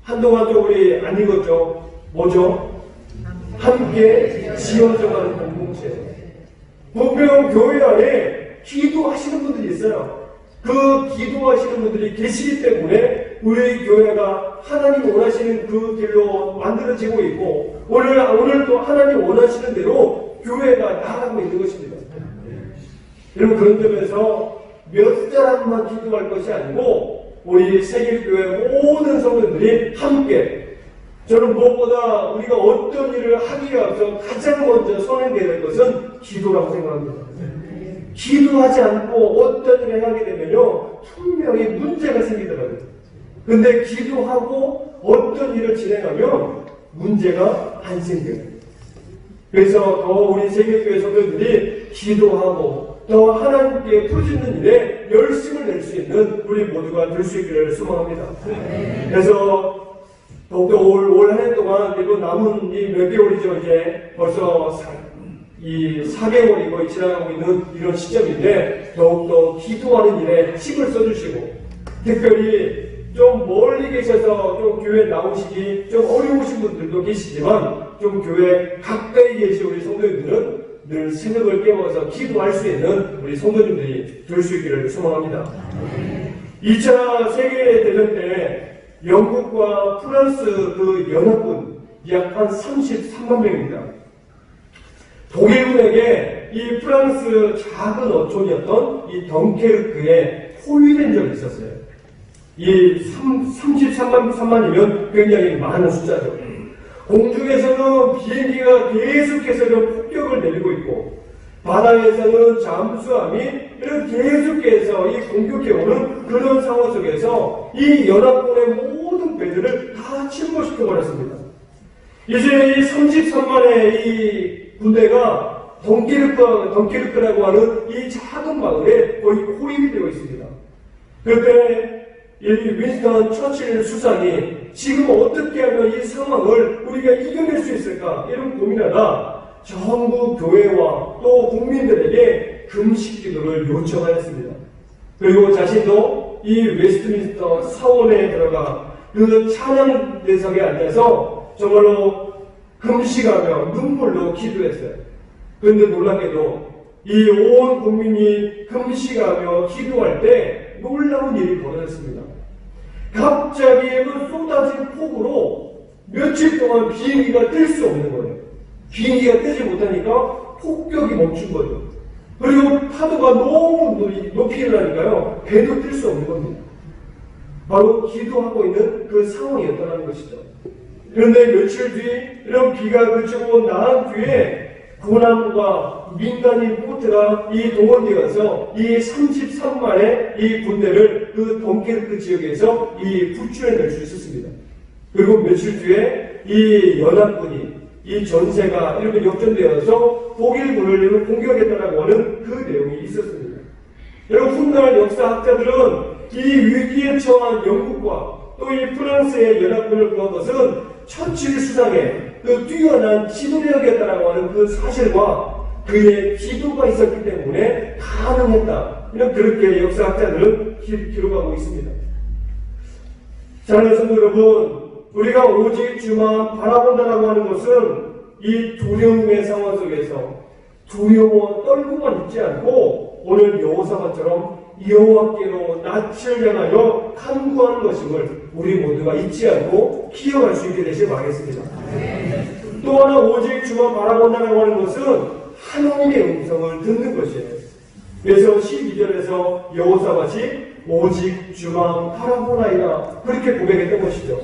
한동안 좀 우리 안 읽었죠? 뭐죠? 함께 지어져가는 공동체. 분명 교회 안에 기도하시는 분들이 있어요. 그 기도하시는 분들이 계시기 때문에 우리 교회가 하나님 원하시는 그 길로 만들어지고 있고 오늘 또 하나님 원하시는 대로 교회가 나아가고 있는 것입니다. 여러분 그런 점에서 몇 사람만 기도할 것이 아니고 우리 세계교회 모든 성도들이 함께 저는 무엇보다 우리가 어떤 일을 하기에 앞서 가장 먼저 선행되어야 될 것은 기도라고 생각합니다. 기도하지 않고 어떤 일을 하게 되면요 분명히 문제가 생기더라고요. 근데 기도하고 어떤 일을 진행하면 문제가 안 생겨요. 그래서 더 우리 세계교회 성도들이 기도하고 더 하나님께 부르짖는 일에 열심을 낼 수 있는 우리 모두가 될 수 있기를 소망합니다. 그래서 더욱더 올 한 해 동안 그리고 남은 이 몇 개월이죠. 이제 벌써 이 4개월이 지나가고 있는 이런 시점인데 더욱더 기도하는 일에 힘을 써주시고 특별히 좀 멀리 계셔서 좀 교회 나오시기 좀 어려우신 분들도 계시지만 좀 교회 가까이 계신 우리 성도님들은 늘 새벽을 깨워서 기도할 수 있는 우리 성도님들이 될 수 있기를 소망합니다. 2차 세계대전 때 영국과 프랑스 그 연합군 약 한 33만 명입니다. 독일군에게 이 프랑스 작은 어촌이었던 이 덩케르크에 포위된 적이 있었어요. 이 33만이면 굉장히 많은 숫자죠. 공중에서는 비행기가 계속해서 폭격을 내리고 있고 바다에서는 잠수함이 이렇게 계속해서 이 공격해오는 그런 상황 속에서 이 연합군의 모든 배들을 다 침몰시켜버렸습니다. 이제 이 33만의 이 군대가 덩케르크라고 하는 이 작은 마을에 거의 포위이 되어 있습니다. 그때 이 윈스턴 처칠 수상이 지금 어떻게 하면 이 상황을 우리가 이겨낼 수 있을까 이런 고민하다 전국 교회와 또 국민들에게 금식 기도를 요청하였습니다. 그리고 자신도 이 웨스트민스터 사원에 들어가 그 찬양 대석에 앉아서 정말로 금식하며 눈물로 기도했어요. 그런데 놀랍게도 이 온 국민이 금식하며 기도할 때 놀라운 일이 벌어졌습니다. 갑자기 그 쏟아진 폭우로 며칠 동안 비행기가 뜰 수 없는 거예요. 비행기가 뜨지 못하니까 폭격이 멈춘 거죠. 그리고 파도가 너무 높이 일어나니까요. 배도 뜰 수 없는 겁니다. 바로 기도하고 있는 그 상황이었다는 것이죠. 그런데 며칠 뒤 이런 비가 그치고 나한 뒤에 군함과 민간인 보트가 이 동원되어서 이 33만의 이 군대를 그 덩케르크 지역에서 이 구출해낼 수 있었습니다. 그리고 며칠 뒤에 이 연합군이 이 전세가 이렇게 역전되어서 독일군을 공격했다라고 하는 그 내용이 있었습니다. 여러분 훗날 역사학자들은 이 위기에 처한 영국과 또 이 프랑스의 연합군을 구한 것은 처칠 수상의 그 뛰어난 지도력이었다라고 하는 그 사실과 그의 기도가 있었기 때문에 가능했다. 이런 그렇게 역사학자들은 기록하고 있습니다. 사랑하는 성도 여러분, 우리가 오직 주만 바라본다라고 하는 것은 이 두려움의 상황 속에서 두려워 떨고만 있지 않고 오늘 여호사밧처럼 여호와께로 낯을 향하여 간구하는 것임을 우리 모두가 잊지 않고 기억할 수 있게 되시길 바라겠습니다. 또 하나 오직 주만 바라본다라고 하는 것은 하나님의 음성을 듣는 것이에요. 그래서 12절에서 여호사밧이 오직 주만 바라보나이다 그렇게 고백했던 것이죠.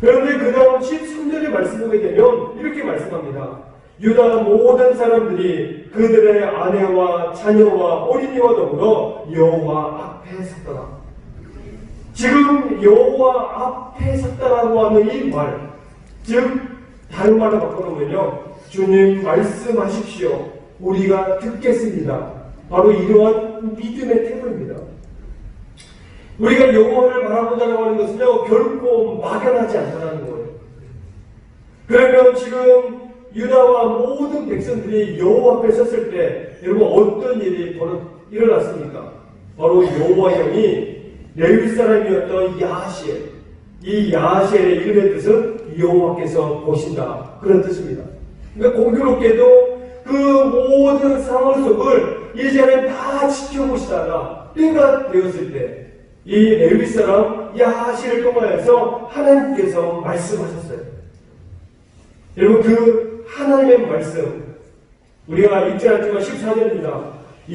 그런데 그 다음 13절의 말씀 보게 되면 이렇게 말씀합니다. 유다 모든 사람들이 그들의 아내와 자녀와 어린이와 더불어 여호와 앞에 섰더라. 지금 여호와 앞에 섰다라고 하는 이 말, 즉 다른 말로 바꿔놓으면요, 주님 말씀하십시오. 우리가 듣겠습니다. 바로 이러한 믿음의 태도입니다. 우리가 여호와를 바라보자고 하는 것은요, 결코 막연하지 않다는 거예요. 그러면 지금 유다와 모든 백성들이 여호와 앞에 섰을 때 여러분 어떤 일이 일어났습니까? 바로 여호와 영이 레위 사람이었던 야시엘, 이 야시엘의 이름의 뜻은 여호와께서 보신다 그런 뜻입니다. 그러니까 공교롭게도 그 모든 상황 속을 이제는 다 지켜보시다가 때가 되었을 때 이 레위 사람 야시엘을 통하여서 하나님께서 말씀하셨어요. 여러분 그 하나님의 말씀 우리가 읽지 않지만 14절입니다.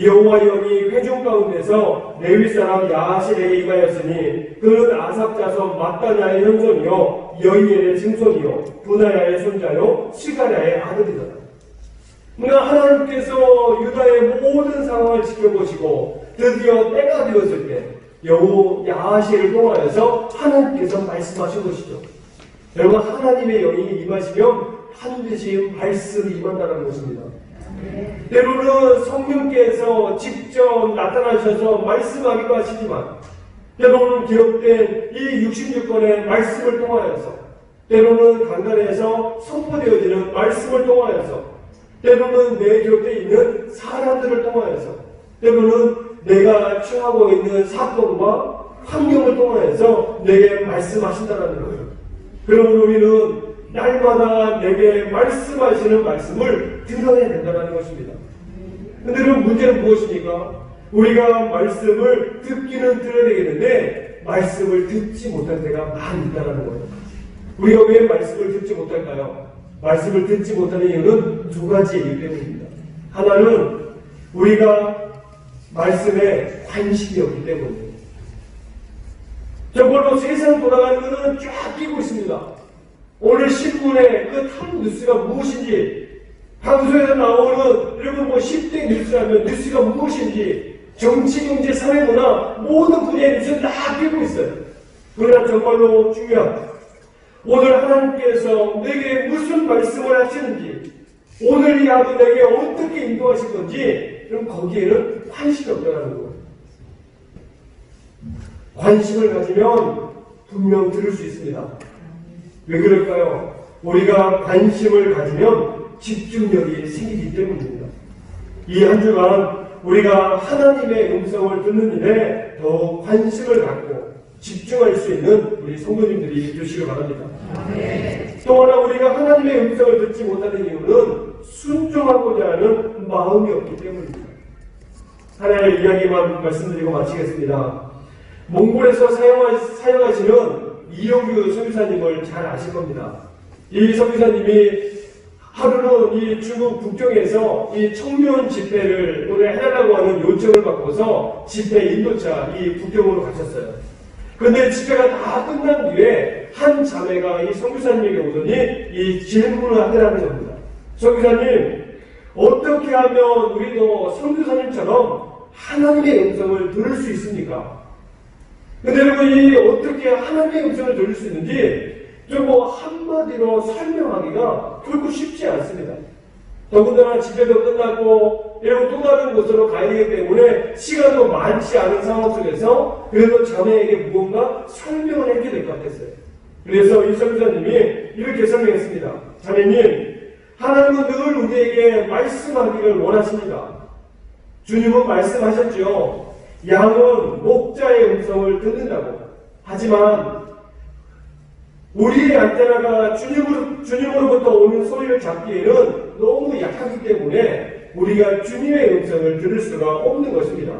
여호와 영이 회중 가운데서 레위 사람 야시엘에게 임하였으니 그는 아삽 자손 마따냐의 형손이요 여이엘의 증손이요 분하야의 손자요 시가랴의 아들이다. 그러니까 하나님께서 유다의 모든 상황을 지켜보시고 드디어 때가 되었을 때 야시엘을 통하여서 하나님께서 말씀하신 것이죠. 여러분, 하나님의 영이 임하시면 반드시 말씀이 임한다는 것입니다. 때로는 성령께서 직접 나타나셔서 말씀하기도 하시지만, 때로는 기록된 이 66권의 말씀을 통하여서, 때로는 강단에서 선포되어지는 말씀을 통하여서, 때로는 내 곁에 있는 사람들을 통하여서, 때로는 내가 처하고 있는 사건과 환경을 통하여서 내게 말씀하신다는 거예요. 그러면 우리는 날마다 내게 말씀하시는 말씀을 들어야 된다는 것입니다. 근데 그럼 문제는 무엇입니까? 우리가 말씀을 듣기는 들어야 되겠는데 말씀을 듣지 못할 때가 많이 있다는 거예요. 우리가 왜 말씀을 듣지 못할까요? 말씀을 듣지 못하는 이유는 두 가지 이유 때문입니다. 하나는 우리가 말씀에 관심이 없기 때문입니다. 정말로 세상 돌아가는 것은 쫙 끼고 있습니다. 오늘 신문에 그 탑 뉴스가 무엇인지, 방송에서 나오는 여러분 10대 뉴스라면 뉴스가 무엇인지, 정치, 경제, 사회, 문화 모든 분야의 뉴스는 다 끼고 있어요. 그러나 정말로 중요한 오늘 하나님께서 내게 무슨 말씀을 하시는지, 오늘 이 하루 내게 어떻게 인도하실 건지, 그럼 거기에는 관심이 없다는 거예요. 관심을 가지면 분명 들을 수 있습니다. 왜 그럴까요? 우리가 관심을 가지면 집중력이 생기기 때문입니다. 이 한 주간 우리가 하나님의 음성을 듣는 일에 더 관심을 갖고 집중할 수 있는 우리 성도님들이 되시길 바랍니다. 또 하나 우리가 하나님의 음성을 듣지 못하는 이유는 순종하고자 하는 마음이 없기 때문입니다. 하나의 이야기만 말씀드리고 마치겠습니다. 몽골에서 사역하시는 이용규 선교사님을 잘 아실 겁니다. 이 선교사님이 하루는 이 중국 북경에서 이 청년 집회를 오늘 해달라고 하는 요청을 받고서 집회 인도차 이 북경으로 가셨어요. 그런데 집회가 다 끝난 뒤에 한 자매가 이 선교사님에게 오더니 이 질문을 하더라는 겁니다. 선교사님, 어떻게 하면 우리도 선교사님처럼 하나님의 음성을 들을 수 있습니까? 근데 여러분, 이 어떻게 하나님의 음성을 들을 수 있는지 좀 한마디로 설명하기가 결코 쉽지 않습니다. 더군다나 집회도 끝나고 이러고 또 다른 곳으로 가야 되기 때문에 시간도 많지 않은 상황 속에서 그래도 자매에게 무언가 설명을 해야 될 것 같았어요. 그래서 이 선교사님이 이렇게 설명했습니다. 자매님, 하나님은 늘 우리에게 말씀하기를 원하십니다. 주님은 말씀하셨죠. 양은 목자의 음성을 듣는다고. 하지만 우리의 안테나가 주님으로부터 오는 소리를 잡기에는 너무 약하기 때문에 우리가 주님의 음성을 들을 수가 없는 것입니다.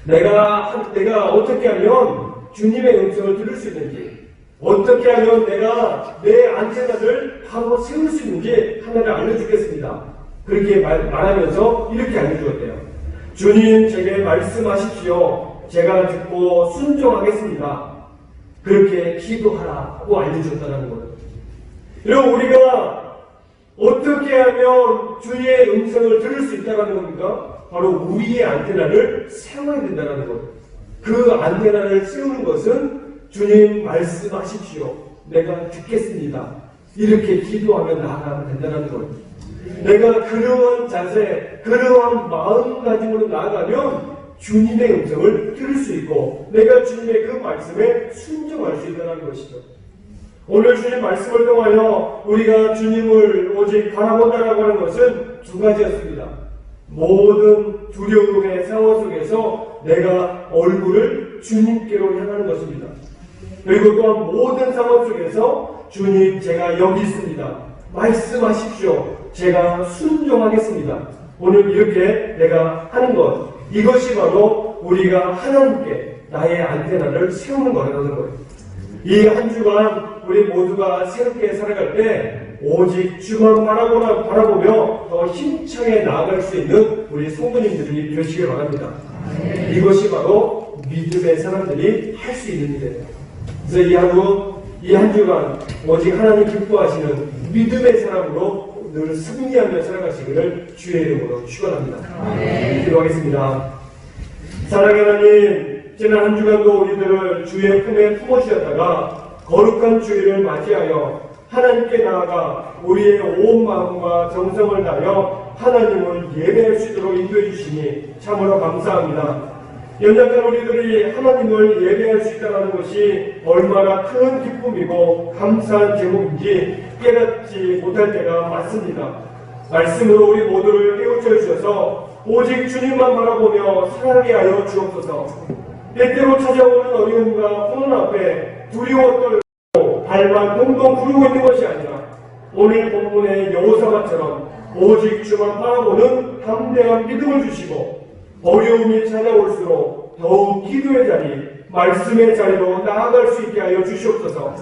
내가 어떻게 하면 주님의 음성을 들을 수 있는지, 어떻게 하면 내가 내 안테나를 바로 세울 수 있는지 하나를 알려주겠습니다. 그렇게 말하면서 이렇게 알려주었대요. 주님, 제게 말씀하십시오. 제가 듣고 순종하겠습니다. 그렇게 기도하라고 알려줬다는 거예요. 여러분, 우리가 어떻게 하면 주의 음성을 들을 수 있다는 겁니까? 바로 우리의 안테나를 세워야 된다는 거예요. 그 안테나를 세우는 것은 주님 말씀하십시오. 내가 듣겠습니다. 이렇게 기도하며 나아가면 된다는 거예요. 내가 그러한 자세, 그러한 마음가짐으로 나아가면 주님의 음성을 들을 수 있고 내가 주님의 그 말씀에 순종할 수 있다는 것이죠. 오늘 주님 말씀을 통하여 우리가 주님을 오직 바라본다라고 하는 것은 두 가지였습니다. 모든 두려움의 상황 속에서 내가 얼굴을 주님께로 향하는 것입니다. 그리고 또한 모든 상황 속에서 주님, 제가 여기 있습니다. 말씀하십시오. 제가 순종하겠습니다. 오늘 이렇게 내가 하는 것, 이것이 바로 우리가 하나님께 나의 안테나를 세우는 거라는 거예요. 이 한 주간 우리 모두가 새롭게 살아갈 때 오직 주만 바라보며 더 힘차게 나아갈 수 있는 우리 성도님들이 되시길 바랍니다. 이것이 바로 믿음의 사람들이 할 수 있는 일이에요. 그래서 이 한 주간 오직 하나님 기뻐하시는 믿음의 사람으로 늘 승리하며 살아가시기를 주의 이름으로 축원합니다. 기도하겠습니다. 사랑하는 하나님, 지난 한 주간도 우리들을 주의 품에 품어주셨다가 거룩한 주일을 맞이하여 하나님께 나아가 우리의 온 마음과 정성을 다하여 하나님을 예배할 수 있도록 인도해 주시니 참으로 감사합니다. 연약한 우리들이 하나님을 예배할 수 있다는 것이 얼마나 큰 기쁨이고 감사한 제목인지 깨닫지 못할 때가 많습니다. 말씀으로 우리 모두를 깨우쳐 주셔서 오직 주님만 바라보며 살아가게 하여 주옵소서. 때때로 찾아오는 어려움과 혼란 앞에 두려워 떨고 발만 동동 구르고 있는 것이 아니라 오늘 본문의 여호사밧처럼 오직 주만 바라보는 담대한 믿음을 주시고 어려움이 찾아올수록 더욱 기도의 자리, 말씀의 자리로 나아갈 수 있게 하여 주시옵소서.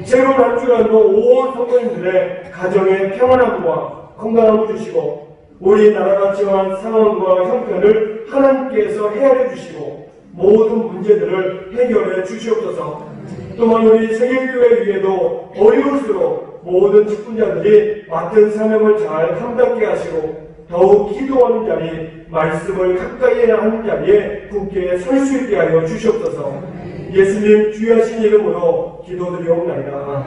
새로운 한 주간도 온 성도님들의 가정의 평안함과 건강함을 주시고 우리나라가 처한 상황과 형편을 하나님께서 헤아려 주시고 모든 문제들을 해결해 주시옵소서. 또한 우리 세계교회 위에도 어려울수록 모든 직분자들이 맡은 사명을 잘 감당케 하시고 더욱 기도하는 자리, 말씀을 가까이 하는 자리에 굳게 설 수 있게 하여 주시옵소서. 예수님 귀하신 이름으로 기도드리옵나이다.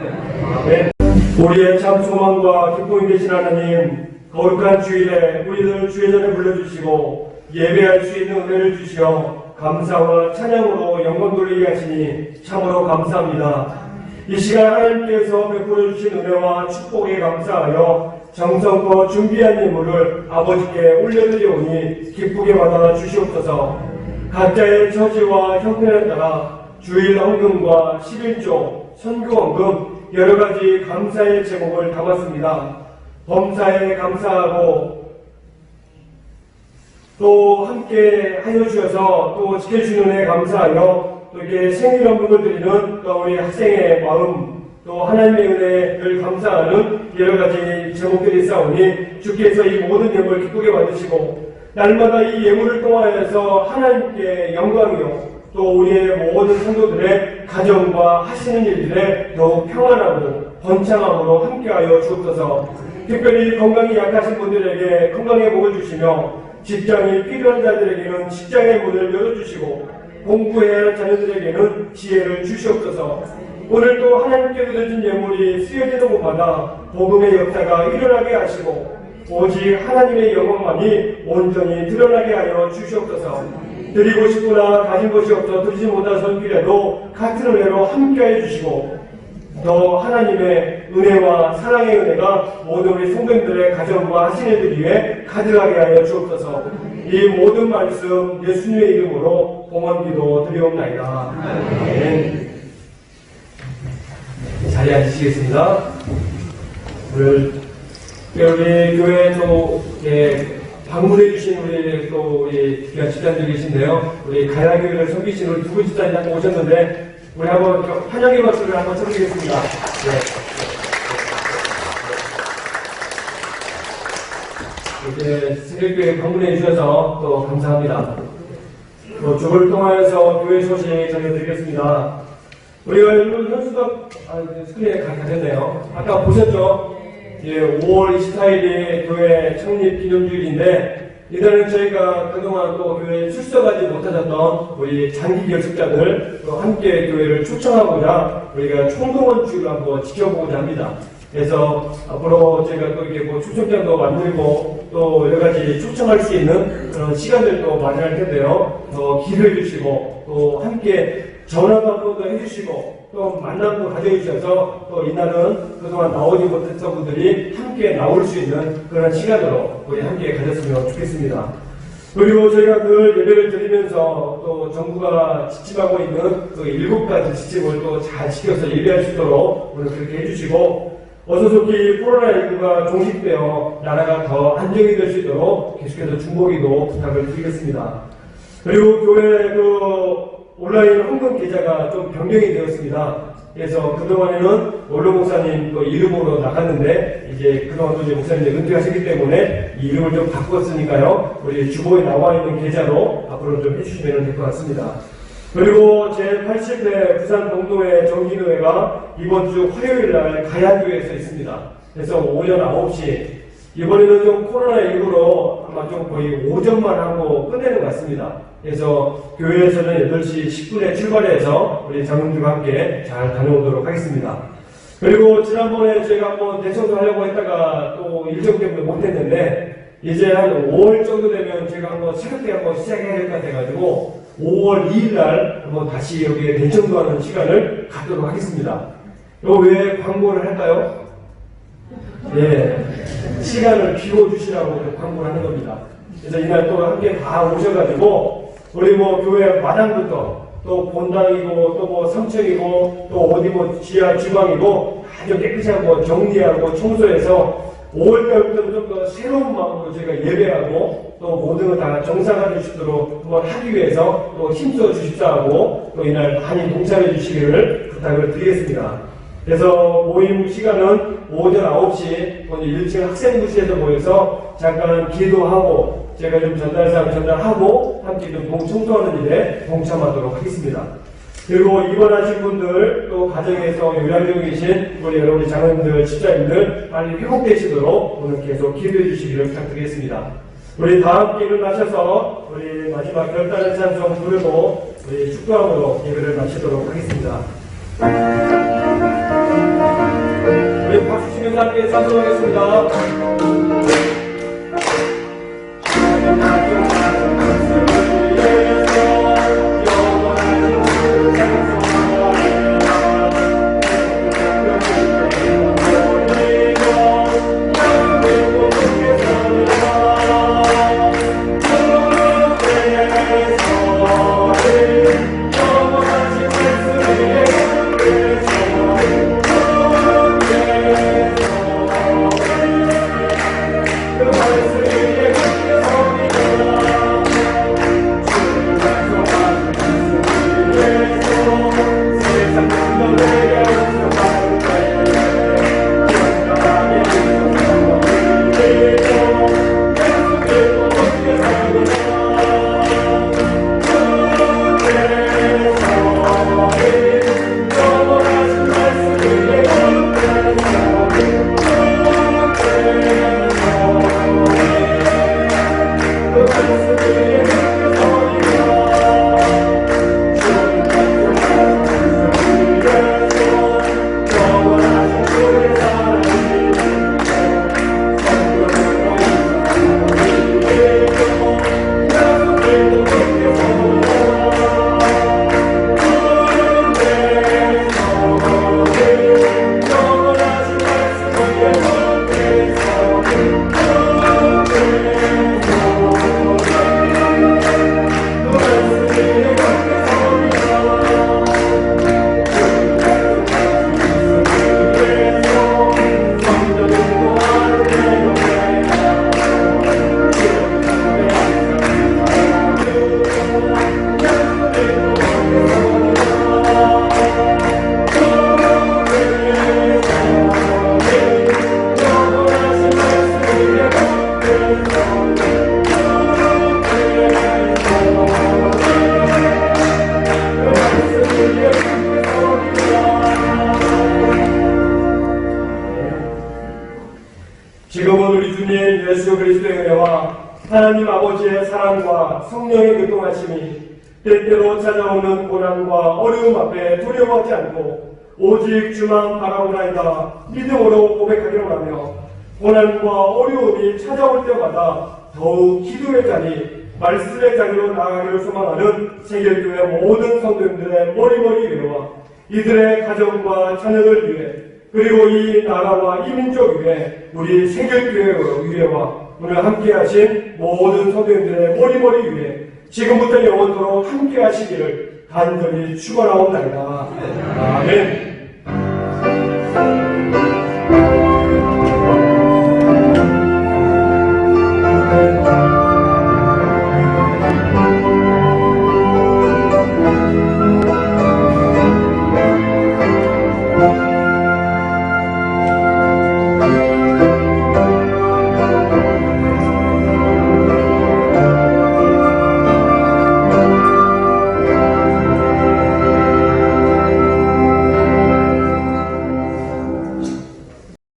아멘. 우리의 참 소망과 기쁨이 되신 하나님, 거룩한 주일에 우리들 주의 전에 불러주시고 예배할 수 있는 은혜를 주시어 감사와 찬양으로 영광 돌리게 하시니 참으로 감사합니다. 이 시간 하나님께서 베풀어 주신 은혜와 축복에 감사하여 정성껏 준비한 예물을 아버지께 올려드리오니 기쁘게 받아 주시옵소서. 각자의 처지와 형편에 따라 주일 헌금과 11조, 선교 헌금 여러 가지 감사의 제목을 담았습니다. 범사에 감사하고 또 함께 하여 주셔서 또 지켜주는 은혜에 감사하여 또 이렇게 생일 헌금을 드리는 또 우리 학생의 마음 또 하나님의 은혜를 감사하는 여러 가지 제목들이 있사오니 주께서 이 모든 예물을 기쁘게 받으시고 날마다 이 예물을 통하여서 하나님께 영광이요 또 우리의 모든 성도들의 가정과 하시는 일들에 더욱 평안하고 번창함으로 함께하여 주옵소서. 특별히 건강이 약하신 분들에게 건강의 복을 주시며 직장이 필요한 자들에게는 직장의 문을 열어주시고 공부해야 할 자녀들에게는 지혜를 주시옵소서. 오늘도 하나님께 드려진 예물이 쓰여지는 곳마다 복음의 역사가 일어나게 하시고 오직 하나님의 영광만이 온전히 드러나게 하여 주시옵소서. 드리고 싶으나 가진 것이 없어 드리지 못한 손길에도 같은 은혜로 함께해 주시고 더 하나님의 은혜와 사랑의 은혜가 모든 우리 성도님들의 가정과 하시는 일 위해 가득하게 하여 주옵소서. 이 모든 말씀 예수님의 이름으로 봉헌기도 드리옵나이다. 아멘. 자리에 앉으시겠습니다. 오늘 우리 교회에 또 방문해 주신 우리 또 우리 귀한 집단들이 계신데요. 우리 가야교회를 섬기신 우리 두 집단이 한번 오셨는데 우리 한번 환영의 박수를 한번 쳐드리겠습니다. 네. 이렇게 새벽교회 방문해 주셔서 또 감사합니다. 또 주를 통하여서 교회 소식 전해드리겠습니다. 우리가 일본 현수덕 스크린에 가셨네요. 아까 보셨죠? 5월 24일이 교회 창립 기념주일인데 이날은 저희가 그동안 또 교회에 출석하지 못하셨던 우리 장기 결석자들 또 함께 교회를 초청하고자 우리가 총동원주를 한번 지켜보고자 합니다. 그래서 앞으로 저희가 또 이렇게 초청장도 만들고 또 여러 가지 초청할 수 있는 그런 시간들도 마련할 텐데요. 더 기도해 주시고 또 함께 전화도 한 번 더 해주시고 또 만남도 가져주셔서 또 이날은 그동안 나오지 못했던 분들이 함께 나올 수 있는 그런 시간으로 우리 함께 가졌으면 좋겠습니다. 그리고 저희가 그 예배를 드리면서 또 정부가 지침하고 있는 그 7가지 지침을 또 잘 지켜서 예배할 수 있도록 오늘 그렇게 해주시고 어서 좋게 코로나19가 종식되어 나라가 더 안정이 될 수 있도록 계속해서 중보기도 부탁을 드리겠습니다. 그리고 교회 온라인 헌금 계좌가 좀 변경이 되었습니다. 그래서 그동안에는 원로 목사님 이름으로 나갔는데 이제 그동안 또 이제 목사님이 은퇴하시기 때문에 이 이름을 좀 바꿨으니까요. 우리 주보에 나와 있는 계좌로 앞으로 좀 해주시면 될 것 같습니다. 그리고 제80회 부산 동도회 정기교회가 이번 주 화요일 날 가야교회에서 있습니다. 그래서 오전 9시 이번에는 좀 코로나19로 아마 좀 거의 오전만 하고 끝내는 것 같습니다. 그래서 교회에서는 8시 10분에 출발해서 우리 장로님과 함께 잘 다녀오도록 하겠습니다. 그리고 지난번에 제가 한번 대청소 하려고 했다가 또 일정 때문에 못했는데 이제 한 5월 정도 되면 제가 한번 새롭게 한번 시작해야 될 것 같아가지고 5월 2일 날 한번 다시 여기에 대청소하는 시간을 갖도록 하겠습니다. 이거 왜 광고를 할까요? 예, 시간을 비워주시라고 광고를 하는 겁니다. 그래서 이날 또 함께 다 오셔가지고 우리 뭐 교회 마당부터 또 본당이고 또 뭐 3층이고 또 어디 뭐 지하 주방이고 아주 깨끗이 한번 정리하고 청소해서 5월달부터 좀 더 새로운 마음으로 제가 예배하고 또 모든 걸 다 정상화될 수 있도록 한번 하기 위해서 또 힘써 주십사 하고 또 이날 많이 동참해 주시기를 부탁을 드리겠습니다. 그래서 모임 시간은 오전 9시 1층 학생부실에서 모여서 잠깐 기도하고 제가 좀 전달사항 전달하고 함께 좀 동청소하는 일에 동참하도록 하겠습니다. 그리고 입원하신 분들 또 가정에서 요양 중에 계신 우리 여러분 장로님들, 집사님들 빨리 회복되시도록 오늘 계속 기도해 주시기를 부탁드리겠습니다. 우리 다 함께 일어나셔서 우리 마지막 결단의 찬송 부르고 우리 축도함으로 예배를 마치도록 하겠습니다. 우리 박수 치면서 함께 찬송하겠습니다. 지금은 우리 주님 예수 그리스도의 은혜와 하나님 아버지의 사랑과 성령의 교통하심이 때때로 찾아오는 고난과 어려움 앞에 두려워하지 않고 오직 주만 바라보나이다 믿음으로 고백하기로 하며 고난과 어려움이 찾아올 때마다 더욱 기도의 자리, 말씀의 자리로 나아가기를 소망하는 세계교회 모든 성도님들의 머리머리 위로와 이들의 가정과 자녀들 위해 그리고 이 나라와 이 민족 위해 우리 세계교회 위에와 오늘 함께하신 모든 성도님들의 머리머리 위해 지금부터 영원토록 함께하시기를 간절히 축원하옵나이다. 아멘.